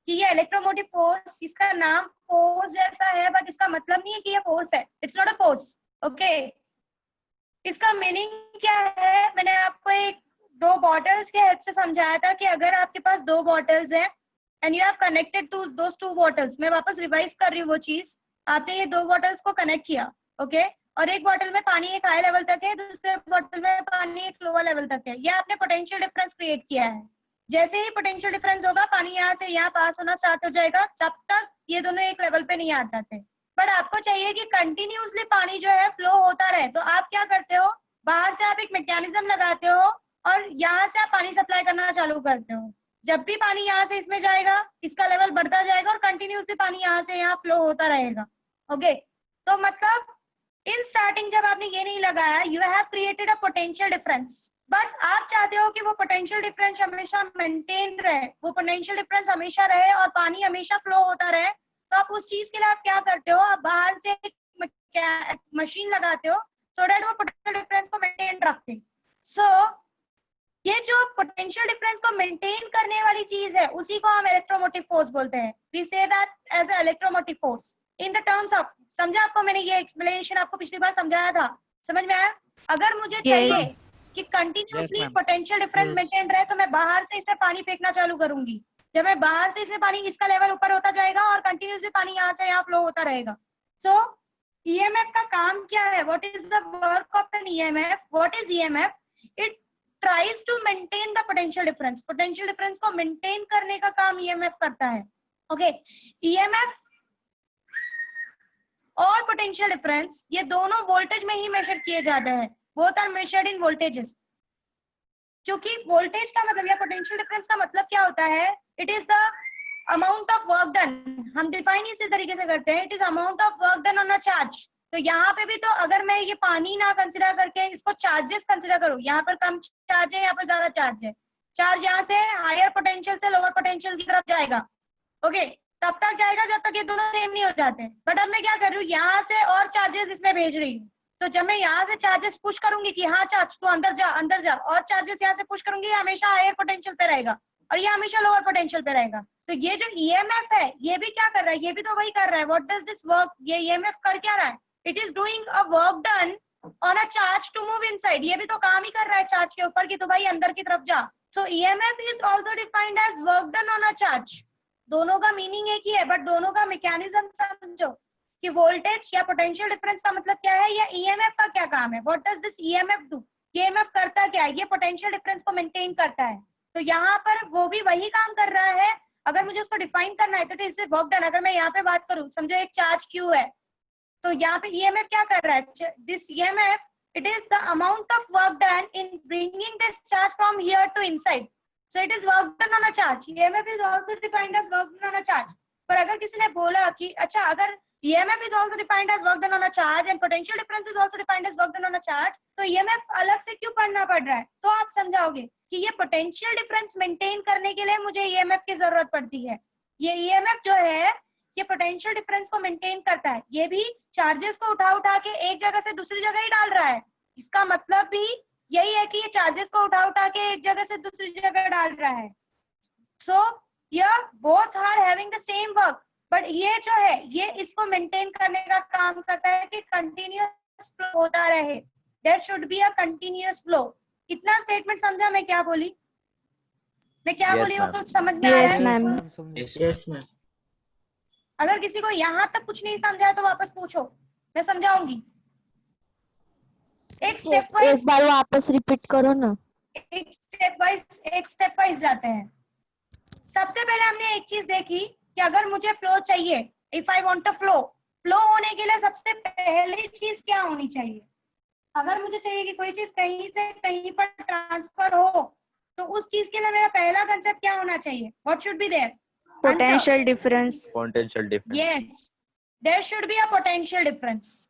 कि ये electromotive force, इसका नाम फोर्स जैसा है बट इसका मतलब नहीं है कि ये फोर्स है, it's not a force. Okay, इसका मीनिंग क्या है, मैंने आपको एक दो बॉटल्स के हेल्प से समझाया था कि अगर आपके पास दो बॉटल्स हैं and you have connected to those two bottles, मैं वापस रिवाइज कर रही हूँ वो चीज, आपने ये दो बॉटल्स को कनेक्ट किया, ओके, और एक बॉटल में पानी एक हाई लेवल तक है, दूसरे बॉटल में पानी एक लोअर लेवल तक है, ये आपने पोटेंशियल डिफरेंस क्रिएट किया है। जैसे ही पोटेंशियल डिफरेंस होगा, पानी यहाँ से यहाँ पास होना स्टार्ट हो जाएगा, जब तक ये दोनों एक लेवल पे नहीं आ जाते। बट आपको चाहिए कि कंटिन्यूसली पानी जो है फ्लो होता रहे, तो आप क्या करते हो, बाहर से आप एक मैकेनिज्म लगाते हो और यहाँ से आप पानी सप्लाई करना चालू करते हो। जब भी पानी यहाँ से इसमें जाएगा, इसका लेवल बढ़ता जाएगा और कंटिन्यूसली पानी यहाँ से यहाँ फ्लो होता रहेगा। ओके, तो मतलब इन स्टार्टिंग जब आपने ये नहीं लगाया, you have created a potential difference, but आप चाहते हो कि वो पोटेंशियल डिफरेंस हमेशा मेंटेन रहे, वो पोटेंशियल डिफरेंस हमेशा रहे और पानी हमेशा फ्लो होता रहे। तो आप उस चीज के लिए आप क्या करते हो, आप बाहर से एक मशीन लगाते हो सो दैट वो पोटेंशियल डिफरेंस को मेंटेन रखे। सो ये जो पोटेंशियल डिफरेंस को मेंटेन करने वाली चीज है, उसी को हम इलेक्ट्रोमोटिव फोर्स बोलते हैं। We say that as a electromotive force in the terms of, समझा आपको, मैंने ये एक्सप्लेनेशन आपको पिछली बार समझाया था, समझ में आया? अगर मुझे चाहिए कि कंटिन्यूसली पोटेंशियल डिफरेंस मेंटेन रहे, तो मैं बाहर से इसमें पानी फेंकना चालू करूंगी। जब मैं बाहर से इसमें पानी, इसका लेवल ऊपर होता जाएगा और कंटिन्यूसली पानी यहाँ से यहाँ फ्लो होता रहेगा। सो ईएमएफ का काम क्या है? What is the work of an EMF? What is EMF? It tries to maintain the potential difference, potential difference को मेंटेन करने का काम ईएमएफ करता है। ओके, ईएमएफ और पोटेंशियल डिफरेंस ये दोनों वोल्टेज में ही मेजर किए जाते हैं, both are measured in voltages. क्योंकि वोल्टेज का मतलब या पोटेंशियल डिफरेंस का मतलब क्या होता है, it is the amount of work done, हम डिफाइन इसी तरीके से करते हैं, it is amount of work done on a charge. तो यहाँ पे भी तो अगर मैं ये पानी ना कंसिडर करके इसको चार्जेस कंसिडर करूँ, यहाँ पर कम चार्ज है, यहाँ पर ज्यादा चार्ज है, चार्ज यहाँ से हायर पोटेंशियल से लोअर पोटेंशियल की तरफ जाएगा। ओके, तब तक जाएगा जब तक ये दोनों सेम नहीं हो जाते। बट अब मैं क्या कर रही हूँ, यहाँ से और चार्जेस इसमें भेज रही हूँ, तो जब मैं यहाँ से चार्जेस पुश करूंगी कि हाँ चार्ज तू अंदर जा अंदर जा, और चार्जेस यहाँ से पुश करूंगी, ये हमेशा हायर पोटेंशियल पे रहेगा और ये हमेशा लोअर पोटेंशियल पे रहेगा। तो ये जो ईएमएफ है, ये भी क्या कर रहा है, ये भी तो वही कर रहा है। व्हाट डज दिस वर्क, ये ईएमएफ कर क्या रहा है? It is doing a work done on a charge to move inside, ये भी तो काम ही कर रहा है चार्ज के ऊपर कि तो भाई अंदर की तरफ जा। So EMF is also defined as work done on a charge. दोनों का मीनिंग एक ही है, बट दोनों का मैकेनिज्म समझो कि वोल्टेज या पोटेंशियल डिफरेंस का मतलब क्या है, या ईएमएफ का क्या काम है। What does this EMF do? EMF करता क्या है? ये पोटेंशियल डिफरेंस को मेंटेन करता है। तो यहाँ पर वो भी वही काम कर रहा है। अगर मुझे उसको डिफाइन करना है तो इट इज वर्क डन। अगर मैं यहाँ पे बात करूँ, समझो एक चार्ज क्यू है, तो यहाँ पे ईएमएफ क्या कर रहा है? This EMF, it is the amount of work done in bringing this charge from here to inside. So it is work done on a charge. EMF is also defined as work done on a charge. पर अगर किसी ने बोला कि अच्छा, अगर EMF is also defined as work done on a charge and potential difference is also defined as work done on a charge, तो EMF अलग से क्यों पढ़ना पड़ रहा है? तो आप समझाओगे कि ये पोटेंशियल डिफरेंस मेंटेन करने के लिए मुझे EMF की जरूरत पड़ती है। ये EMF जो है, ये पोटेंशियल डिफरेंस को मेंटेन करता है। ये भी चार्जेस को उठा उठा के एक जगह से दूसरी जगह ही डाल रहा है। इसका मतलब भी यही है कि ये चार्जेस को उठा उठा के एक जगह से दूसरी जगह डाल रहा है। सो ये both are having the same work, but ये जो है ये इसको मेंटेन करने का काम करता है कि कंटिन्यूअस फ्लो होता रहे। There should be a continuous flow. इतना स्टेटमेंट समझा मैं क्या बोली? मैं क्या बोली वो कुछ समझ में आ रहा है? मैम। Yes ma'am. अगर किसी को यहाँ तक कुछ नहीं समझा तो वापस पूछो, मैं समझाऊंगी। एक स्टेप वाइज, एक बार वापस रिपीट करो ना। एक स्टेप वाइज जाते हैं। सबसे पहले हमने एक चीज देखी कि अगर मुझे फ्लो चाहिए, if I want to flow होने के लिए सबसे पहली चीज क्या होनी चाहिए? अगर मुझे चाहिए कि कोई चीज कहीं से कहीं पर ट्रांसफर हो, तो उस चीज के लिए मेरा पहला कंसेप्ट क्या होना चाहिए? What should be there? Potential difference. Potential difference. Yes, there should be a potential difference.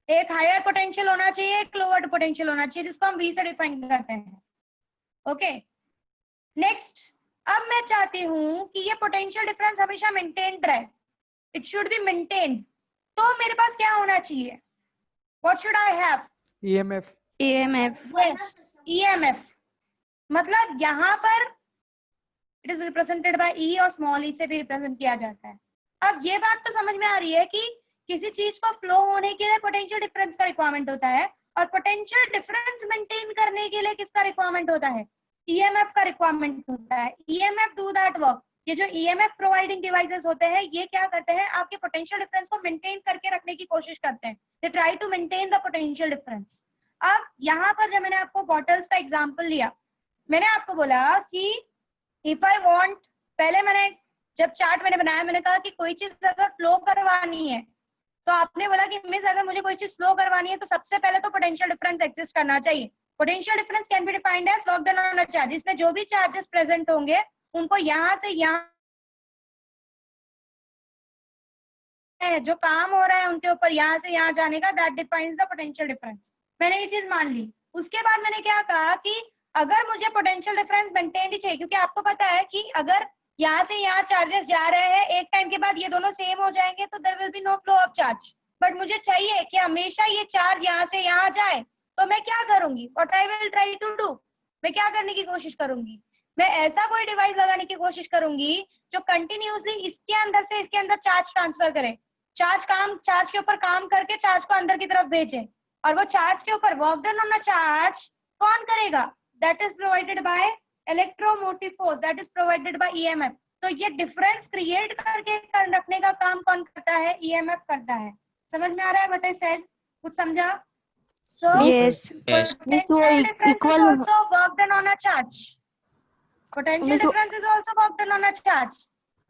एक हायर पोटेंशियल होना चाहिए, एक लोअर पोटेंशियल होना चाहिए, जिसको हम V से डिफाइन करते हैं। ओके, नेक्स्ट, अब मैं चाहती हूं कि ये पोटेंशियल डिफरेंस हमेशा मेंटेन्ड रहे, इट शुड बी मेंटेन्ड। तो मेरे पास क्या होना चाहिए? What should I have? EMF. EMF। Yes, EMF। मतलब यहाँ पर इट इज रिप्रेजेंटेड बाय ई और स्मॉल ई से भी रिप्रेजेंट किया जाता है। अब ये बात तो समझ में आ रही है कि किसी चीज को फ्लो होने के लिए पोटेंशियल डिफरेंस का रिक्वायरमेंट होता है, और पोटेंशियल डिफरेंस मेंटेन करने के लिए किसका रिक्वायरमेंट होता है? ईएमएफ का रिक्वायरमेंट होता है। EMF do that work. ये जो ईएमएफ प्रोवाइडिंग डिवाइसेस होते हैं ये क्या करते हैं? आपके पोटेंशियल डिफरेंस को मेंटेन करके रखने की कोशिश करते हैं। They try to maintain the potential difference. अब यहाँ पर जब मैंने आपको बॉटल्स का एग्जांपल लिया, मैंने आपको बोला कि इफ आई वांट, पहले मैंने जब चार्ट मैंने बनाया मैंने कहा कि कोई चीज अगर फ्लो करवानी है तो आपने बोला कि मिस अगर मुझे कोई चीज फ्लो करवानी है तो सबसे पहले तो पोटेंशियल डिफरेंस एग्जिस्ट करना चाहिए। Potential difference can be defined as work done on a charge. इसमें जो भी चार्जेस प्रेजेंट होंगे उनको यहाँ से यहाँ जो काम हो रहा है उनके ऊपर यहाँ से यहाँ जाने का, that defines the potential difference. मैंने ये चीज मान ली। उसके बाद मैंने क्या कहा कि अगर मुझे पोटेंशियल डिफरेंस मेंटेन ही चाहिए, क्योंकि आपको पता है कि अगर यहाँ से यहाँ चार्जेस जा रहे हैं एक टाइम के बाद ये दोनों सेम हो जाएंगे तो there will be no flow of charge. But मुझे चाहिए कि हमेशा ये चार्ज यहाँ से यहाँ जाए, तो मैं क्या करूंगी? What I will try to do, मैं क्या करने की कोशिश करूंगी? मैं ऐसा कोई डिवाइस लगाने की कोशिश करूंगी जो कंटिन्यूसली इसके अंदर से इसके अंदर चार्ज ट्रांसफर करे। चार्ज के ऊपर काम करके चार्ज को अंदर की तरफ भेजे, और वो चार्ज के ऊपर work done on a charge कौन करेगा? That is provided by electromotive force, that is provided by EMF. तो ये डिफरेंस क्रिएट करके रखने का काम कौन करता है? ईएमएफ करता है। समझ में आ रहा है व्हाट आई सेड? कुछ समझा? सो Yes. Miss वो potential difference is equal also work done on a charge. Potential Miss वो difference is also work done on a charge,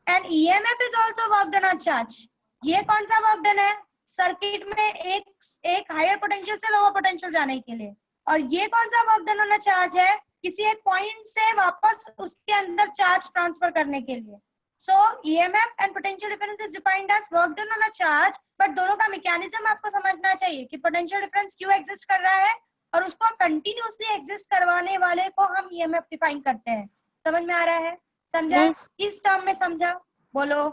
and EMF is also work done on charge. ये कौन सा work done है? Circuit में एक higher potential से lower potential जाने के लिए। और ये कौन सा work done on a charge है? किसी एक पॉइंट से वापस उसके अंदर चार्ज ट्रांसफर करने के लिए। So EMF and potential difference is defined as work done on a charge, but दोनों का मैकेनिज्म आपको समझना चाहिए कि पोटेंशियल डिफरेंस क्यों एग्जिस्ट कर रहा है, और उसको कंटिन्यूसली एग्जिस्ट करवाने वाले को हम ईएमएफ डिफाइन करते हैं। समझ में आ रहा है? समझा? मिस इस टर्म में समझा? बोलो।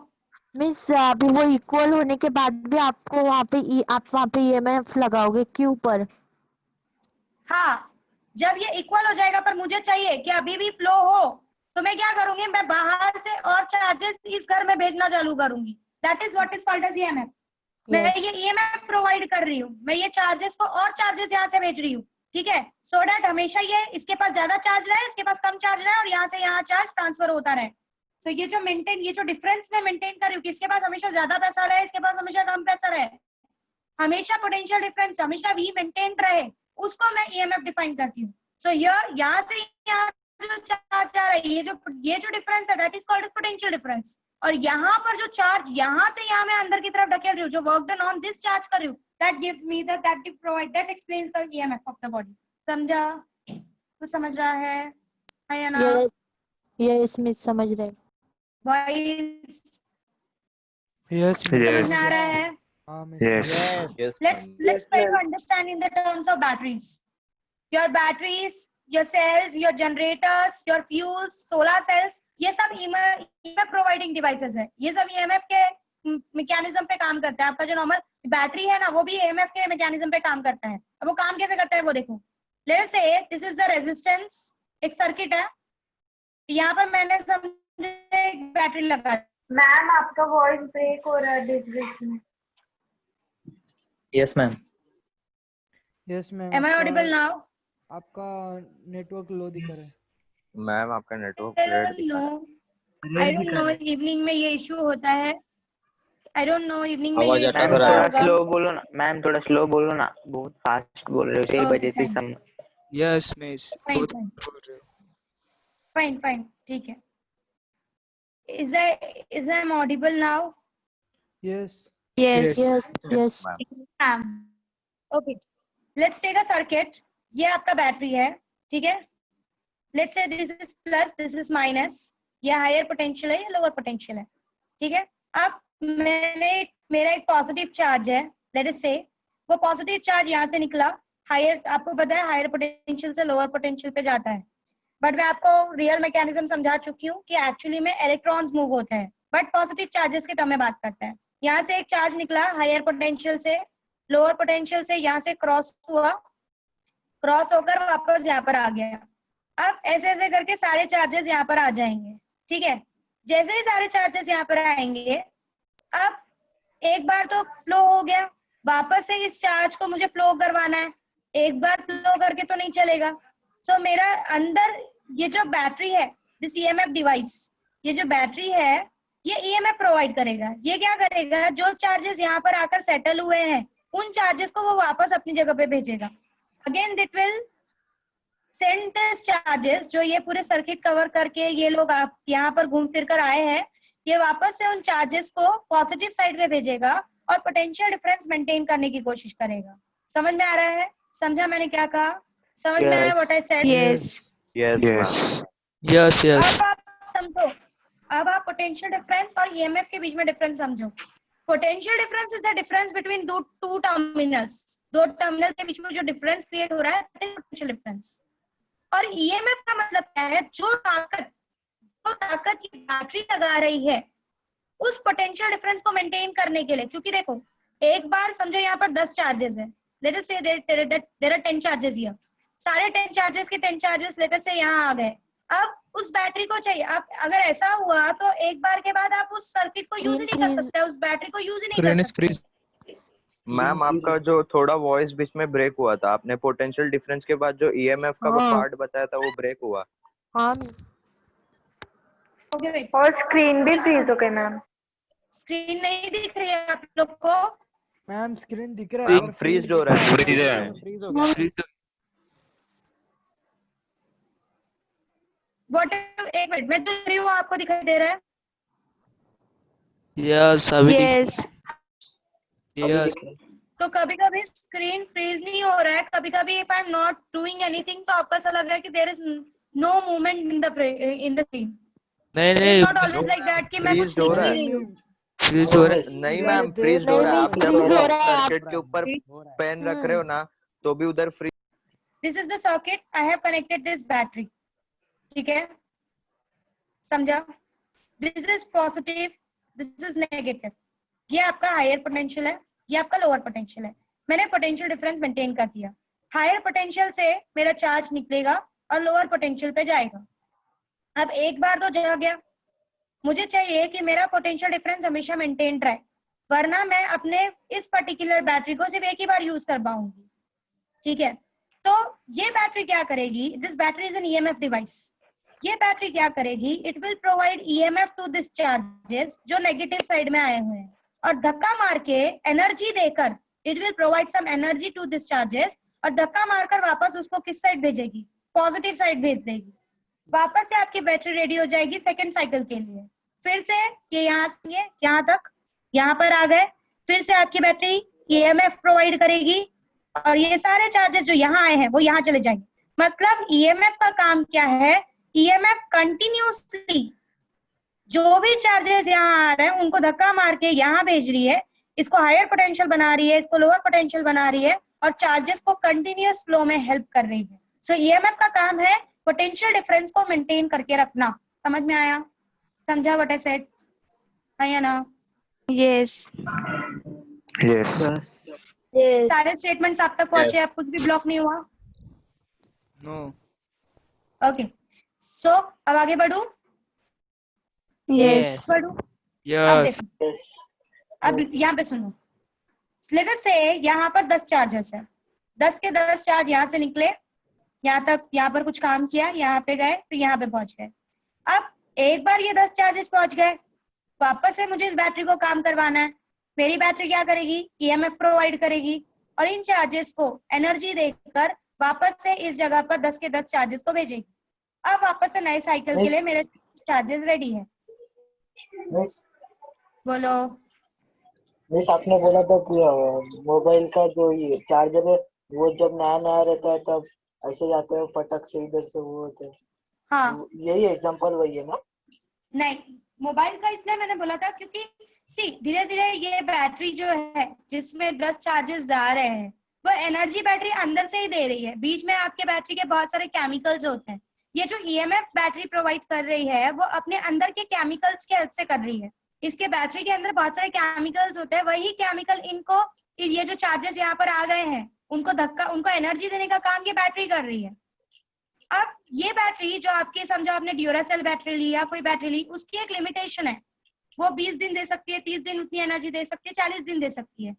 मिस अभी वो इक्वल होने के बाद भी आपको वहाँ पे आप वहाँ पे ईएमएफ लगाओगे क्यू पर? हाँ, जब ये इक्वल हो जाएगा पर मुझे चाहिए कि अभी भी फ्लो हो, तो मैं क्या करूंगी? मैं बाहर से और चार्जेस इस घर में भेजना चालू करूंगी। That is what is called as EMF. मैं ये ईएमएफ प्रोवाइड कर रही हूँ, मैं ये चार्जेस को और चार्जेस यहाँ से भेज रही हूँ, ठीक है? सो दैट हमेशा ये इसके पास ज्यादा चार्ज रहे, इसके पास कम चार्ज रहे, और यहाँ से यहाँ चार्ज ट्रांसफर होता रहे। सो ये जो डिफरेंस मैं मेंटेन कर रही हूँ, किसके पास हमेशा ज्यादा पैसा रहे, इसके पास हमेशा कम पैसा रहे, हमेशा पोटेंशियल डिफरेंस हमेशा भी मेंटेन रहे, उसको मैं ईएमएफ डिफाइन करती हूँ। सो यहाँ से यहाँ जो चार्ज आ रहा है, ये जो डिफरेंस है that is called as potential difference. और यहाँ पर जो चार्ज यहाँ से यहाँ मैं अंदर की तरफ ढकेल रही हूँ, जो work done on this charge कर रही हूँ, that gives me that explains the EMF of the body. समझा? कुछ समझ रहा है या ना? यस मिस समझ रहे। बॉयज Yes, समझ miss. में आ रहा है? Yes. Yes. Let's try to understand in the terms of batteries. Your batteries, your cells, your generators, your fuels, solar cells, ये सब EMF प्रोवाइडिंग डिवाइसेस है। ये सब EMF के मैकेनिज्म पे काम करता है। आपका जो नॉर्मल बैटरी है ना, वो भी EMF के मैकेनिज्म पे काम करता है। अब वो काम कैसे करता है वो देखो। लेट अस से दिस इज द रेजिस्टेंस, एक सर्किट है, यहाँ पर मैंने समझे एक बैटरी लगा। मैम आपका वॉइस ब्रेक हो रहा है बीच में। Yes, ma'am. Yes, ma'am. Am I audible now? आपका नेटवर्क लो दिख रहा है। मैम आपका नेटवर्क I रेड don't दिखा रहा है। know. I don't know evening में ये इशू होता है। I don't know इवनिंग में आवाज ये अटक इशू रहा होता है। होगा। स्लो बोलो ना मैम, थोड़ा स्लो बोलो ना, बहुत फास्ट बोल रहे हो, इसी वजह से सम। Yes, miss. Fine, बहुत fine. बोल रहे हो। Fine, ठीक है। Is I audible now? Yes. Yes. Yes. Ma'am Okay. Let's take a circuit. ये आपका बैटरी है, ठीक है? Let's say this is plus, this is minus. ये हायर पोटेंशियल है, ये लोअर पोटेंशियल है, ठीक है? अब मेरा एक पॉजिटिव चार्ज है, लेट अस से वो पॉजिटिव चार्ज यहाँ से निकला, हायर, आपको पता है हायर पोटेंशियल से लोअर पोटेंशियल पे जाता है। बट मैं आपको रियल मैकेनिज्म समझा चुकी हूँ कि एक्चुअली में इलेक्ट्रॉन्स मूव होते हैं, बट पॉजिटिव चार्जेस के टर्म में बात करते हैं। यहाँ से एक चार्ज निकला हायर पोटेंशियल से, लोअर पोटेंशियल से यहाँ से क्रॉस हुआ, क्रॉस होकर वापस यहाँ पर आ गया। अब ऐसे ऐसे करके सारे चार्जेस यहाँ पर आ जाएंगे, ठीक है, जैसे ही सारे चार्जेस यहाँ पर आएंगे, अब एक बार तो फ्लो हो गया, वापस से इस चार्ज को मुझे फ्लो करवाना है, एक बार फ्लो करके तो नहीं चलेगा। तो मेरा अंदर ये जो बैटरी है, दिस ईएमएफ डिवाइस, ये जो बैटरी है ये ईएमएफ प्रोवाइड करेगा। ये क्या करेगा, जो चार्जेस यहाँ पर आकर सेटल हुए हैं उन चार्जेस को वो वापस अपनी जगह पे भेजेगा। Again it will send this charges, जो ये पूरे सर्किट कवर करके ये लोग आप यहाँ पर घूम फिर कर आए हैं, ये वापस से उन चार्जेस को पॉजिटिव साइड में भेजेगा और पोटेंशियल डिफरेंस मेंटेन करने की कोशिश करेगा। समझ में आ रहा है? समझा मैंने क्या कहा? समझ में आया what I said? Yes yes yes yes अब आप समझो, अब आप पोटेंशियल डिफरेंस और ईएमएफ के बीच में डिफरेंस समझो। Potential difference is the difference between two terminals, दो टर्मिनल के बीच में जो डिफरेंस क्रिएट हो रहा है दैट इज पोटेंशियल डिफरेंस। और ईएमएफ का मतलब क्या है, जो ताकत ये बैटरी लगा रही है उस पोटेंशियल डिफरेंस को मेंटेन करने के लिए। क्योंकि देखो, एक बार समझो यहाँ पर 10 चार्जेस है, लेट अस से देयर आर 10 चार्जेस हियर, सारे 10 चार्जेस के 10 चार्जेस लेट अस से यहाँ आ गए। अब उस बैटरी को चाहिए, अब अगर ऐसा हुआ तो एक बार के बाद आप उस सर्किट को यूज ही नहीं कर सकते, उस बैटरी को यूज ही नहीं कर सकते। मैम आपका जो थोड़ा वॉइस बीच में ब्रेक हुआ था, आपने पोटेंशियल डिफरेंस के बाद जो ईएमएफ का हाँ। पार्ट बताया था वो ब्रेक हुआ। हाँ ओके वेट, और स्क्रीन भी फ्रीज हो गई मैम। स्क्रीन नहीं दिख रही है आप लोग को? मैम स्क्रीन दिख रहा है, मैम फ्रीज हो रहा है। फ्रीज हो गया। व्हाट, एक मिनट, मैं देख रही हूँ, आपको दिखाई दे रहा है? यस अभी यस यस तो कभी कभी स्क्रीन फ्रीज नहीं हो रहा है, कभी कभी if I am not doing anything तो आपको ऐसा लग रहा है कि there is no movement in the screen. नहीं it is not always like that कि मैं कुछ freeze हो लिख रहा नहीं है। रही हूँ। फ्रीज हो रहा है। नहीं मैम फ्रीज हो रहा है। आप नहीं, जब freeze हो रहा है, सर्किट के ऊपर पेन रख रहे हो ना तो भी उधर freeze. This is the circuit, I have connected this battery, ठीक है, समझा? This is positive, this is negative. ये आपका हायर पोटेंशियल है, ये आपका लोअर पोटेंशियल है। मैंने पोटेंशियल डिफरेंस मेंटेन कर दिया। हायर पोटेंशियल से मेरा चार्ज निकलेगा और लोअर पोटेंशियल पे जाएगा। अब एक बार तो जा गया, मुझे चाहिए कि मेरा पोटेंशियल डिफरेंस हमेशा मेंटेन रहे, वरना मैं अपने इस पर्टिकुलर बैटरी को सिर्फ एक ही बार यूज कर पाऊंगी, ठीक है? तो ये बैटरी क्या करेगी, this battery is an EMF device. ये बैटरी क्या करेगी, it will provide EMF to this charges जो नेगेटिव साइड में आए हुए हैं, और धक्का मार के एनर्जी देकर it will provide some energy to this charges, और धक्का मारकर वापस उसको किस साइड भेजेगी, पॉजिटिव साइड भेज देगी। वापस से आपकी बैटरी रेडी हो जाएगी सेकंड साइकिल के लिए। फिर से ये यहाँ से यहाँ तक, यहाँ पर आ गए, फिर से आपकी बैटरी ईएमएफ प्रोवाइड करेगी और ये सारे चार्जेस जो यहाँ आए हैं वो यहाँ चले जाएंगे। मतलब ईएमएफ का काम क्या है, ईएमएफ कंटिन्यूसली जो भी चार्जेस यहाँ आ रहे हैं उनको धक्का मार के यहाँ भेज रही है, इसको हायर पोटेंशियल बना रही है, इसको लोअर पोटेंशियल बना रही है, और चार्जेस को कंटिन्यूअस फ्लो में हेल्प कर रही है। सो ईएमएफ का काम है पोटेंशियल डिफरेंस को मेंटेन करके रखना। समझ में आया? समझा व्हाट आई सेड? आया ना? यस सारे स्टेटमेंट्स आप तक पहुंचे? आप कुछ भी ब्लॉक नहीं हुआ? नो ओके, सो अब आगे बढ़ू? यस बढ़ू? अब यस देखो, अब यहाँ पे सुनो, लेट अस से यहाँ पर 10 चार्जेस है, 10 के 10 चार्ज यहाँ से निकले, यहाँ तक, यहाँ पर कुछ काम किया, यहाँ पे गए, फिर यहाँ पे पहुंच गए। अब एक बार ये 10 चार्जेस पहुंच गए, वापस से मुझे इस बैटरी को काम करवाना है। मेरी बैटरी क्या करेगी, ईएमएफ प्रोवाइड करेगी और इन चार्जेस को एनर्जी देकर वापस से इस जगह पर 10 के 10 चार्जेस को भेजेगी। अब वापस से नए साइकिल के लिए मेरे चार्जेस रेडी है। बोलो। मिस आपने बोला था कि मोबाइल का जो ये चार्जर है वो जब नया नया रहता है तब ऐसे जाते हैं फटक से इधर से वो होते हैं। हाँ, यही एग्जांपल वही है ना? नहीं, मोबाइल का इसलिए मैंने बोला था क्योंकि सी धीरे धीरे ये बैटरी जो है जिसमें 10 चार्जेस जा रहे हैं वो एनर्जी बैटरी अंदर से ही दे रही है। बीच में आपके बैटरी के बहुत सारे केमिकल्स होते हैं। ये जो ईएमएफ बैटरी प्रोवाइड कर रही है वो अपने अंदर के केमिकल्स के हेल्प से कर रही है। इसके बैटरी के अंदर बहुत सारे केमिकल्स होते हैं, वही केमिकल इनको, ये जो चार्जेस यहाँ पर आ गए हैं उनको धक्का, उनको एनर्जी देने का काम ये बैटरी कर रही है। अब ये बैटरी जो आपकी, समझो आपने ड्यूरासेल बैटरी ली या कोई बैटरी ली, उसकी एक लिमिटेशन है, वो 20 दिन दे सकती है, 30 दिन उतनी एनर्जी दे सकती है, 40 दिन दे सकती है।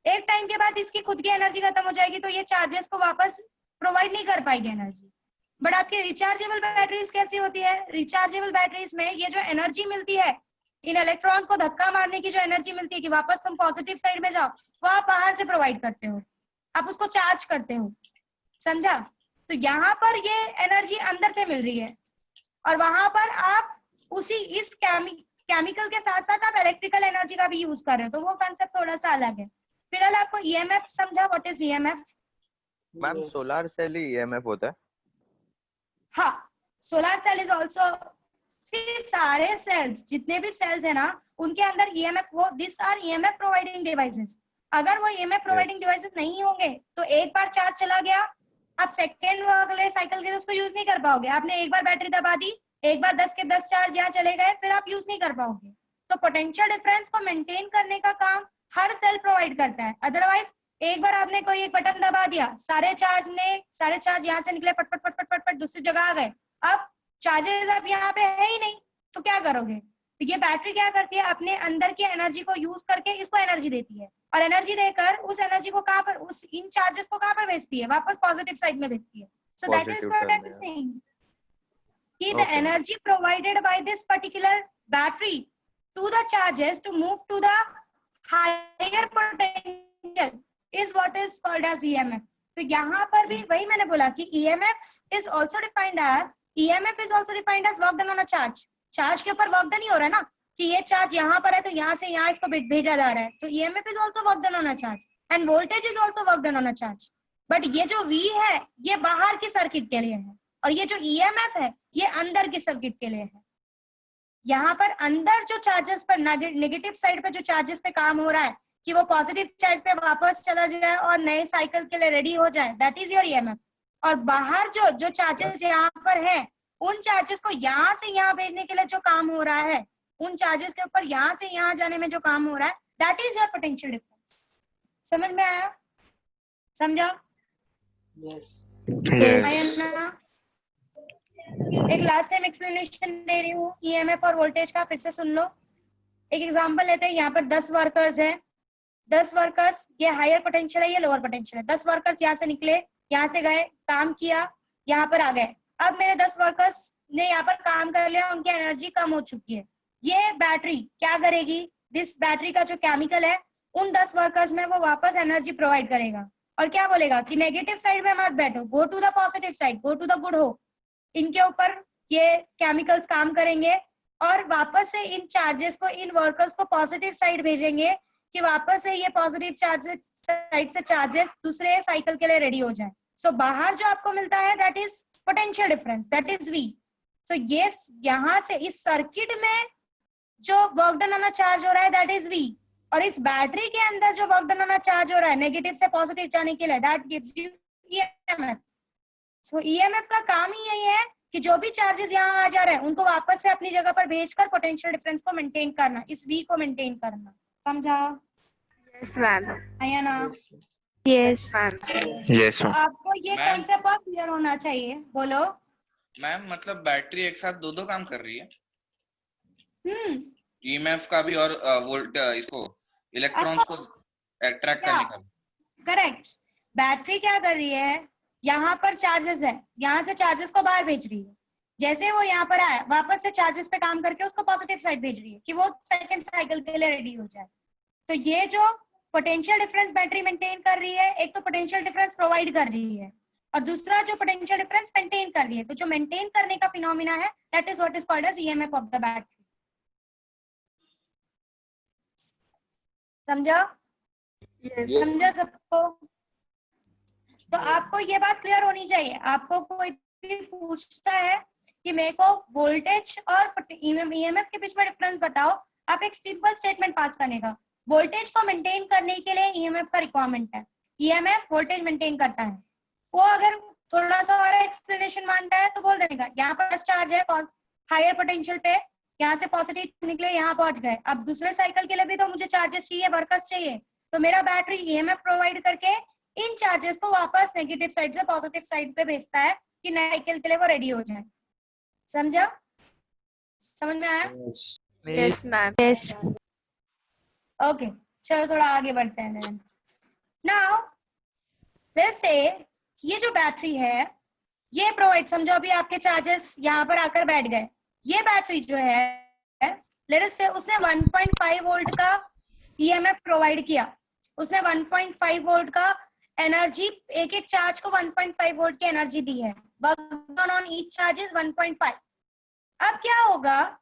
एक टाइम के बाद इसकी खुद की एनर्जी खत्म हो जाएगी, तो ये चार्जेस को वापस प्रोवाइड नहीं कर पाएगी एनर्जी। बट आपकी रिचार्जेबल बैटरीज कैसी होती है? रिचार्जेबल बैटरीज में ये जो एनर्जी मिलती है, इन इलेक्ट्रॉन्स को धक्का मारने की जो एनर्जी मिलती है कि वापस तुम पॉजिटिव साइड में जाओ, वो आप बाहर से प्रोवाइड करते हो, आप उसको चार्ज करते हो, समझा? तो यहाँ पर ये एनर्जी अंदर से मिल रही है, और वहां पर आप उसी इस केमिकल के साथ साथ आप इलेक्ट्रिकल एनर्जी का भी यूज कर रहे हो, तो वो कंसेप्ट थोड़ा सा अलग है। फिलहाल आपको ईएमएफ समझा? What is EMF? Ma'am solar cell ही ईएमएफ होता है? हाँ, सोलर सेल इज ऑल्सो, सारे सेल्स, जितने भी सेल्स है ना, उनके अंदर ईएमएफ, वो this are EMF providing devices. अगर वो ईएमएफ प्रोवाइडिंग डिवाइसेस नहीं होंगे तो एक बार चार्ज चला गया, आप सेकेंड अगले साइकिल के लिए उसको यूज नहीं कर पाओगे। आपने एक बार बैटरी दबा दी, एक बार 10 के 10 चार्ज यहाँ चले गए, फिर आप यूज नहीं कर पाओगे। तो पोटेंशियल डिफरेंस को मेंटेन करने का काम हर सेल प्रोवाइड करता है। अदरवाइज एक बार आपने कोई एक बटन दबा दिया, सारे चार्ज यहाँ से निकले, पट पट पट पट पट पट दूसरी जगह आ गए, अब चार्जेस अब यहाँ पे है ही नहीं, तो क्या करोगे? तो ये बैटरी क्या करती है, अपने अंदर की एनर्जी को यूज करके इसको एनर्जी देती है, और एनर्जी देकर उस एनर्जी को कहाँ पर, उस इन चार्जेस को कहाँ पर भेजती है? वापस पॉजिटिव साइड में भेजती है। So that is what I am saying कि the energy provided by this particular battery to the charges to move to the higher potential is what is called as EMF. तो यहाँ पर भी वही मैंने बोला कि EMF is also defined as, EMF is also defined as work done on a charge। Charge के ऊपर वर्क डन ही हो रहा है ना, कि ये चार्ज यहाँ पर है तो यहाँ से यहाँ इसको भेजा जा रहा है, तो EMF is also work done on a charge and voltage is also work done on a charge। But ये जो V है ये बाहर की सर्किट के लिए है, और ये जो EMF है ये अंदर की सर्किट के लिए है। यहाँ पर अंदर जो चार्जेस पर, नेगेटिव साइड पे जो चार्जेस पे काम हो रहा है कि वो पॉजिटिव चार्ज पे वापस चला जाए और नए साइकिल के लिए रेडी हो जाए, दैट इज योर EMF। और बाहर जो चार्जेस यहाँ पर है, उन चार्जेस को यहाँ से यहाँ भेजने के लिए जो काम हो रहा है, उन चार्जेस के ऊपर यहाँ से यहाँ जाने में जो काम हो रहा है, that is your potential difference. समझ में आया? समझा? यस। एक लास्ट टाइम एक्सप्लेनेशन दे रही हूँ ईएमएफ और वोल्टेज का, फिर से सुन लो। एक एग्जांपल लेते हैं, यहाँ पर 10 वर्कर्स हैं, 10 वर्कर्स, ये हायर पोटेंशियल है, ये लोअर पोटेंशियल है। 10 वर्कर्स यहाँ से निकले, यहाँ से गए, काम किया, यहाँ पर आ गए। अब मेरे 10 वर्कर्स ने यहाँ पर काम कर लिया, उनकी एनर्जी कम हो चुकी है। ये बैटरी क्या करेगी? दिस बैटरी का जो केमिकल है उन 10 वर्कर्स में वो वापस एनर्जी प्रोवाइड करेगा, और क्या बोलेगा कि नेगेटिव साइड में मत बैठो, go to the positive side, go to the good हो। इनके ऊपर ये केमिकल्स काम करेंगे और वापस से इन चार्जेस को, इन वर्कर्स को पॉजिटिव साइड भेजेंगे कि वापस से ये पॉजिटिव चार्जेस साइड से चार्जेस दूसरे साइकिल के लिए रेडी हो जाए। सो बाहर जो आपको मिलता है that is potential difference, that is V। सो ये यहाँ से इस सर्किट में जो वर्क डन ऑन चार्ज हो रहा है दैट इज V, और इस बैटरी के अंदर जो वर्क डन ऑन चार्ज हो रहा है नेगेटिव से पॉजिटिव जाने के लिए, that gives you EMF। So EMF का काम ही यही है कि जो भी चार्जेस यहाँ आ जा रहे हैं उनको वापस से अपनी जगह पर भेजकर पोटेंशियल डिफरेंस को मेंटेन करना, इस V को मेंटेन करना। समझा? Yes ma'am. आया ना? Yes ma'am. यस तो आपको ये मैम। कॉन्सेप्ट बहुत क्लियर होना चाहिए। बोलो। मैम मतलब बैटरी एक साथ दो काम कर रही है, हम्म, EMF का भी और वोल्ट इसको इलेक्ट्रॉन्स को अट्रैक्ट करने का भी। करेक्ट। बैटरी क्या कर रही है, यहाँ पर चार्जेस है, यहाँ से चार्जेस को बाहर भेज रही है। जैसे वो यहाँ पर आया, वापस से चार्जेस पे काम करके उसको पॉजिटिव साइड भेज रही है कि वो सेकंड साइकिल के लिए रेडी हो जाए। तो ये जो पोटेंशियल डिफरेंस बैटरी मेंटेन कर रही है, एक तो पोटेंशियल डिफरेंस प्रोवाइड कर रही है और दूसरा जो पोटेंशियल डिफरेंस मेंटेन कर रही है। तो जो मेंटेन करने का फिनोमिना है that is what is called as EMF of the battery. समझा? समझा सबको? तो आपको ये बात क्लियर होनी चाहिए। आपको कोई भी पूछता है कि मेरे को वोल्टेज और EMF के बीच में डिफरेंस बताओ, आप एक सिंपल स्टेटमेंट पास करने का, वोल्टेज को मेंटेन करने के लिए EMF का रिक्वायरमेंट है, EMF वोल्टेज मेंटेन करता है। वो अगर थोड़ा सा और एक्सप्लेनेशन मानता है तो बोल देने का, यहाँ पर चार्ज है हायर पोटेंशियल पे, यहाँ से पॉजिटिव निकले, यहाँ पहुंच गए। अब दूसरे साइकिल के लिए भी तो मुझे चार्जेस चाहिए, वर्कर्स चाहिए, तो मेरा बैटरी EMF प्रोवाइड करके इन चार्जेस को वापस नेगेटिव साइड से पॉजिटिव साइड पे भेजता है कि नए साइकिल के लिए वो रेडी हो जाए। समझा? समझ में आया? मिस यस ओके, चलो थोड़ा आगे बढ़ते हैं। नाउ लेट्स से ये जो बैटरी है ये प्रोवाइड, समझो अभी आपके चार्जेस यहाँ पर आकर बैठ गए। ये बैटरी जो है लेट अस से उसने 1.5 वोल्ट का ईएमएफ प्रोवाइड किया। उसने 1.5 वोल्ट का एनर्जी, एक एक चार्ज को 1.5 वोल्ट की एनर्जी दी है। Work done on each charge is 1.5। अब क्या होगा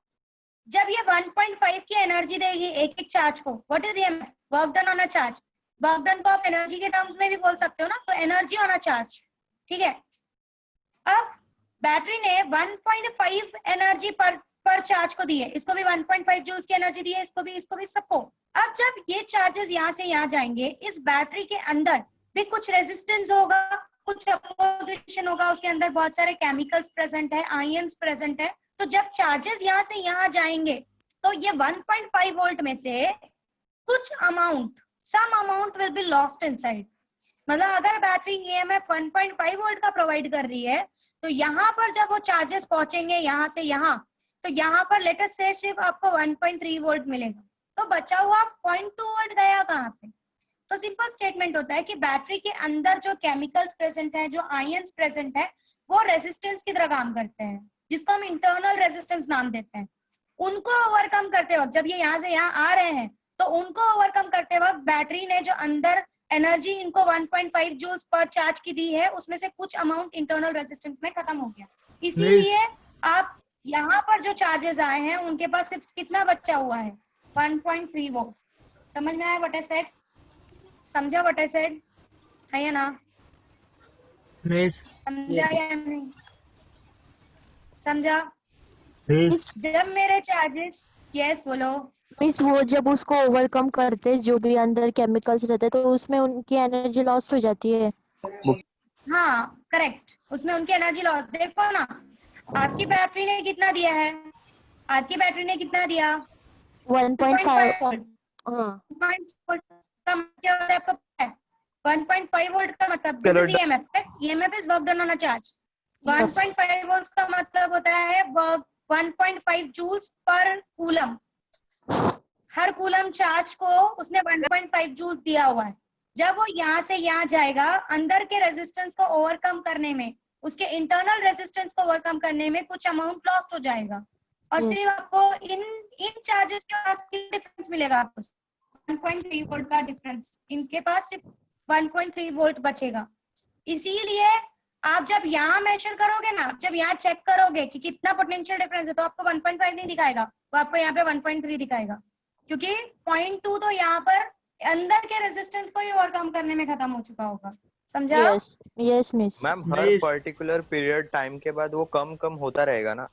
जब ये 1.5 की एनर्जी देगी एक एक चार्ज को? What is EMF? Work done on a charge. Work done को आप एनर्जी के टर्म्स में भी बोल सकते हो ना, तो एनर्जी ऑन अ चार्ज, ठीक है। अब बैटरी ने 1.5 एनर्जी पर चार्ज को दी है, इसको भी 1.5 जूल्स की एनर्जी दी है, इसको भी सबको। अब जब ये चार्जेस यहाँ से यहाँ जाएंगे, इस बैटरी के अंदर भी कुछ रेजिस्टेंस होगा, कुछ अपोजिशन होगा, उसके अंदर बहुत सारे केमिकल्स प्रेजेंट है, आयंस प्रेजेंट है। तो जब चार्जेस यहाँ से यहाँ जाएंगे तो ये 1.5 वोल्ट में से कुछ amount, some amount will be lost inside. मतलब अगर बैटरी ईएमएफ 1.5 वोल्ट का प्रोवाइड कर रही है तो यहाँ पर जब वो चार्जेस पहुंचेंगे यहाँ से यहाँ, तो यहाँ पर लेटेस्ट से सिर्फ आपको 1.3 वोल्ट मिलेगा। तो बचा हुआ 0.2 वोल्ट गया कहाँ पे? तो सिंपल स्टेटमेंट होता है कि बैटरी के अंदर जो केमिकल्स प्रेजेंट है, जो आयंस प्रेजेंट है, वो रेजिस्टेंस की तरह काम करते हैं, जिसको हम इंटरनल रेजिस्टेंस नाम देते हैं। उनको ओवरकम करते वक्त, जब ये यहाँ से यहाँ आ रहे हैं, तो उनको ओवरकम करते वक्त बैटरी ने जो अंदर एनर्जी इनको 1.5 जूल्स पर चार्ज की दी है, उसमें से कुछ अमाउंट इंटरनल रेजिस्टेंस में खत्म हो गया। इसीलिए आप यहाँ पर जो चार्जेस आए हैं उनके पास सिर्फ कितना बचा हुआ है? 1.3 वोल्ट। समझ में आया व्हाट आई सेड? समझा व्हाट आई सेड? है या ना? समझा या नहीं? समझा? जब मेरे चार्जेस, यस बोलो। मिस वो जब उसको ओवरकम करते, जो भी अंदर केमिकल्स रहते, तो उसमें उनकी एनर्जी लॉस्ट हो जाती है। हाँ करेक्ट, उसमें उनकी एनर्जी लॉस। देखो ना, आपकी बैटरी ने कितना दिया है? आपकी बैटरी ने कितना दिया? 1.5 वोल्ट। हाँ 1.5 का मतलब होता है आपको पता है? 1.5 वोल्ट का मतलब this is EMF. EMF is work done on a charge. 1.5 volt का मतलब होता है 1.5 जूल्स पर कूलम। हर कूलम चार्ज को उसने 1.5 जूल्स दिया हुआ है। जब वो यहाँ से यहाँ जाएगा, अंदर के रेजिस्टेंस को ओवरकम करने में, उसके इंटरनल रेजिस्टेंस को ओवरकम करने में कुछ अमाउंट लॉस्ट हो जाएगा, और सिर्फ आपको इन चार्जेस के पास डिफरेंस मिलेगा। आपको 1.3 वोल्ट का डिफरेंस, इनके पास सिर्फ 1.3 वोल्ट बचेगा। इसीलिए आप जब यहाँ मेजर करोगे ना, जब यहाँ चेक करोगे कि कितना पोटेंशियल डिफरेंस है, तो आपको 1.5 नहीं दिखाएगा, वो आपको यहाँ पे 1.3 दिखाएगा, क्योंकि 0.2 तो यहाँ पर अंदर के रेजिस्टेंस को ही ओवरकम करने में खत्म हो चुका होगा। समझा? Yes yes miss. मैम हर पर्टिकुलर पीरियड टाइम के बाद वो कम होता रहेगा ना?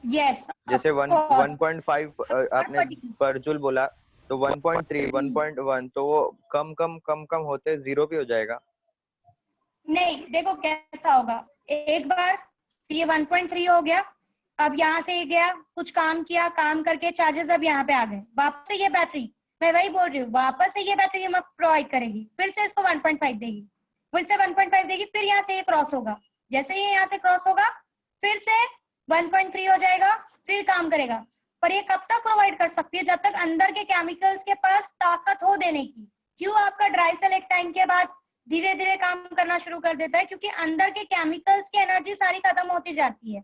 यस, जैसे 1.5 आपने पर जूल बोला, तो 1.3 1.1 तो वो कम होते 0 भी हो जाएगा? नहीं, देखो कैसा होगा, एक बार ये 1.3 हो गया, अब यहाँ से गया, कुछ काम किया, काम करके चार्जेस अब यहाँ पे आ गए, वापस से ये बैटरी, मैं वही बोल रही हूँ, वापस से ये बैटरी हमें प्रोवाइड करेगी, फिर से इसको 1.5 देगी, फिर से 1.5 देगी, फिर यहाँ से ये क्रॉस होगा, जैसे ये यहाँ से क्रॉस होगा फिर से 1.3 हो जाएगा, फिर काम करेगा। पर ये कब तक प्रोवाइड कर सकती है? जब तक अंदर के केमिकल्स के पास ताकत हो देने की। क्यों आपका ड्राई सेल एक टाइम के बाद धीरे धीरे काम करना शुरू कर देता है? क्योंकि अंदर के केमिकल्स की एनर्जी सारी खत्म होती जाती है।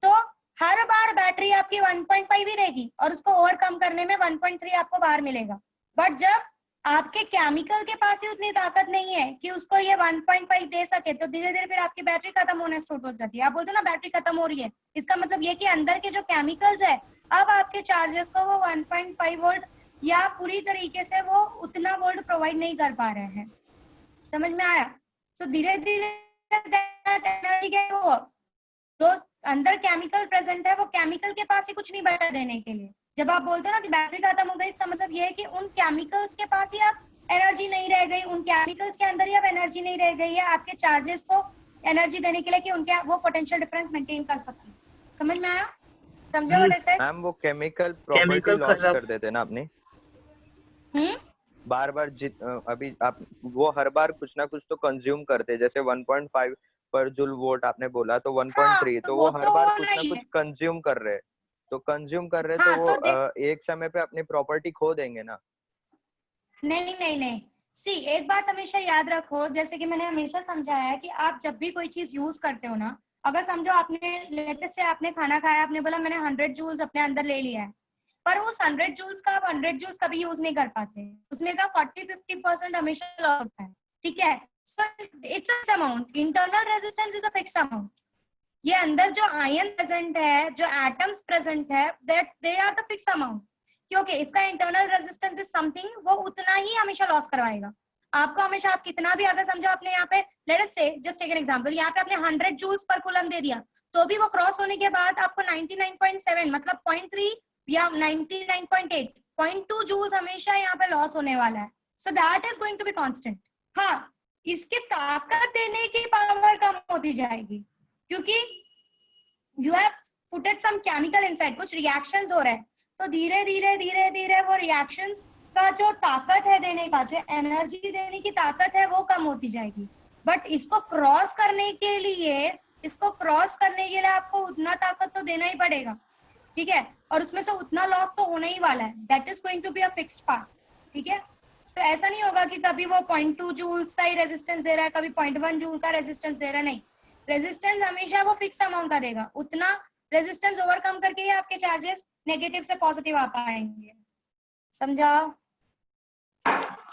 तो हर बार बैटरी आपकी 1.5 ही रहेगी और उसको ओवरकम करने में 1.3 आपको बाहर मिलेगा। बट जब आपके केमिकल के पास ही उतनी ताकत नहीं है कि उसको ये 1.5 दे सके, तो धीरे धीरे फिर आपकी बैटरी खत्म होने स्टार्ट हो जाती है। आप बोलते हो ना बैटरी खत्म हो रही है, इसका मतलब ये कि अंदर के जो केमिकल्स है, अब आपके चार्जेस को वो 1.5 वोल्ट या पूरी तरीके से वो उतना वोल्ट प्रोवाइड नहीं कर पा रहे हैं। समझ में आया? तो धीरे धीरे जो अंदर केमिकल प्रेजेंट है, वो केमिकल के पास ही कुछ नहीं बचा देने के लिए। जब आप बोलते हो ना कि बैटरी खत्म हो गई, इसका मतलब ये है कि उन केमिकल्स के पास ही अब एनर्जी नहीं रह गई, उन केमिकल्स के अंदर ही अब एनर्जी नहीं रह गई है आपके चार्जेस को एनर्जी देने के लिए कि उनके वो पोटेंशियल डिफरेंस मेंटेन कर सकते। समझ में आया? समझा व्हाट आई सेड? मैम वो केमिकल प्रॉपर्टी लॉस कर देते ना अपनी, बार बार अभी आप वो हर बार कुछ ना कुछ तो कंज्यूम करते, जैसे 1.5 पर जूल वोट आपने बोला, तो 1.3 हाँ, तो वो हर तो बार होना कुछ ना ही कुछ है। कंज्यूम कर रहे हैं, तो कंज्यूम कर रहे हैं, हाँ, तो वो तो एक समय पे अपनी प्रॉपर्टी खो देंगे ना। नहीं नहीं नहीं, सी एक बात हमेशा याद रखो, जैसे कि मैंने हमेशा समझाया है कि आप जब भी कोई चीज यूज करते हो ना, अगर समझो आपने लेटेस्ट से आपने खाना खाया, आपने बोला मैंने 100 जूल्स अपने अंदर ले लिया है, पर उस 100 जूल्स का आप 100 जूल्स कभी यूज नहीं कर पाते, उसमें का 40-50% हमेशा लॉस होता है, ठीक है। So it's a amount, internal resistance is a fixed amount. ये अंदर जो आयन प्रेजेंट है, जो एटम्स प्रेजेंट है, that they are the fixed amount, क्योंकि इसका इंटरनल रेजिस्टेंस इज समथिंग, वो उतना ही हमेशा लॉस करवाएगा आपको। हमेशा आप कितना भी, अगर समझो आपने यहाँ पे लेट अस से जस्ट टेक एन एग्जांपल, यहाँ पे आपने 100 जूल्स पर कूलम दे दिया, तो भी वो क्रॉस होने के बाद आपको 99.7 मतलब 0.3 या 99.8 0.2 जूल्स हमेशा यहाँ पे लॉस होने वाला है। So that is going to be constant. हाँ, इसकी ताकत देने की पावर कम होती जाएगी, क्योंकि you have putted some chemical inside, कुछ रिएक्शंस हो रहे हैं, तो धीरे धीरे धीरे धीरे वो रिएक्शंस का जो ताकत है देने का, जो एनर्जी देने की ताकत है, वो कम होती जाएगी। बट इसको क्रॉस करने के लिए, आपको उतना ताकत तो देना ही पड़ेगा, ठीक है, और उसमें से उतना लॉस तो होना ही वाला है, that is going to be a fixed part, ठीक है। तो ऐसा नहीं होगा कि कभी वो 0.2 जूल्स का ही रेजिस्टेंस दे रहा है, कभी 0.1 जूल का रेजिस्टेंस दे रहा है, नहीं, रेजिस्टेंस हमेशा वो फिक्स अमाउंट का देगा, उतना रेजिस्टेंस ओवरकम करके ही आपके चार्जेस नेगेटिव से पॉजिटिव आ पाएंगे, समझा?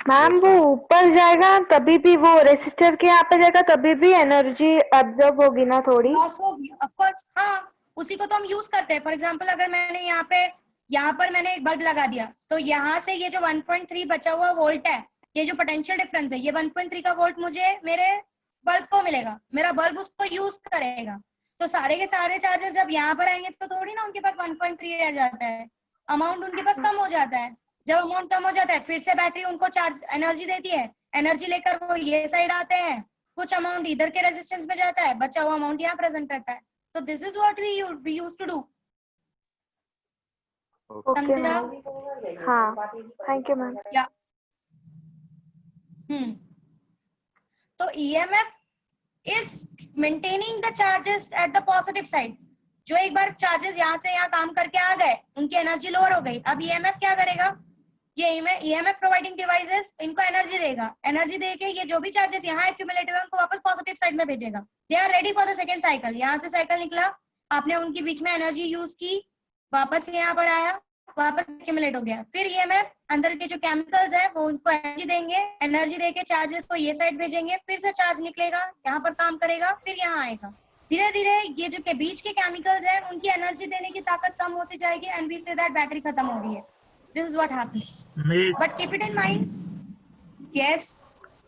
मैम वो ऊपर जाएगा तभी भी, वो रेसिस्टर के यहाँ पे जाएगा तभी भी एनर्जी अब्जॉर्ब होगी ना थोड़ी। लॉस होगी ऑफ कोर्स, हाँ, उसी को तो हम यूज करते हैं। फॉर एग्जांपल अगर मैंने यहाँ पर मैंने एक बल्ब लगा दिया, तो यहाँ से ये जो 1.3 बचा हुआ वोल्ट है, ये जो पोटेंशियल डिफरेंस है, ये 1.3 का वोल्ट मुझे मेरे बल्ब को मिलेगा, मेरा बल्ब उसको यूज करेगा। तो सारे के सारे चार्जेस जब यहाँ पर आएंगे तो थोड़ी ना उनके पास 1.3 रह जाता है, अमाउंट उनके पास कम हो जाता है। जब अमाउंट कम हो जाता है, फिर से बैटरी उनको चार्ज एनर्जी देती है, एनर्जी लेकर वो ये साइड आते हैं, कुछ अमाउंट इधर के रेजिस्टेंस में जाता है, बचा हुआ अमाउंट यहाँ प्रेजेंट रहता है। तो this is what we used to do. Okay समझा? मैम, हाँ, थैंक यू मैम। या तो EMF is maintaining the charges at the positive side. जो एक बार चार्जेस यहाँ से यहाँ काम करके आ गए, उनकी एनर्जी लोअर हो गई, अब ईएमएफ क्या करेगा, ये ईएमएफ प्रोवाइडिंग डिवाइसेस इनको एनर्जी देगा, एनर्जी देके ये जो भी चार्जेस यहाँ एक्यूमुलेट हुए उनको वापस पॉजिटिव साइड में भेजेगा। They are ready for the second cycle. यहाँ से साइकिल निकला, आपने उनके बीच में एनर्जी यूज की, वापस यहाँ पर आया, वापस एक्यूमुलेट हो गया, फिर ईएमएफ अंदर के जो केमिकल्स है वो उनको एनर्जी देंगे, एनर्जी देके चार्जेस को ये साइड भेजेंगे, फिर से चार्ज निकलेगा, यहाँ पर काम करेगा, फिर यहाँ आएगा। धीरे धीरे ये जो के बीच के केमिकल्स है उनकी एनर्जी देने की ताकत कम होती जाएगी, and we say that battery खत्म हो रही है। This is what happens. But keep it in mind. Yes.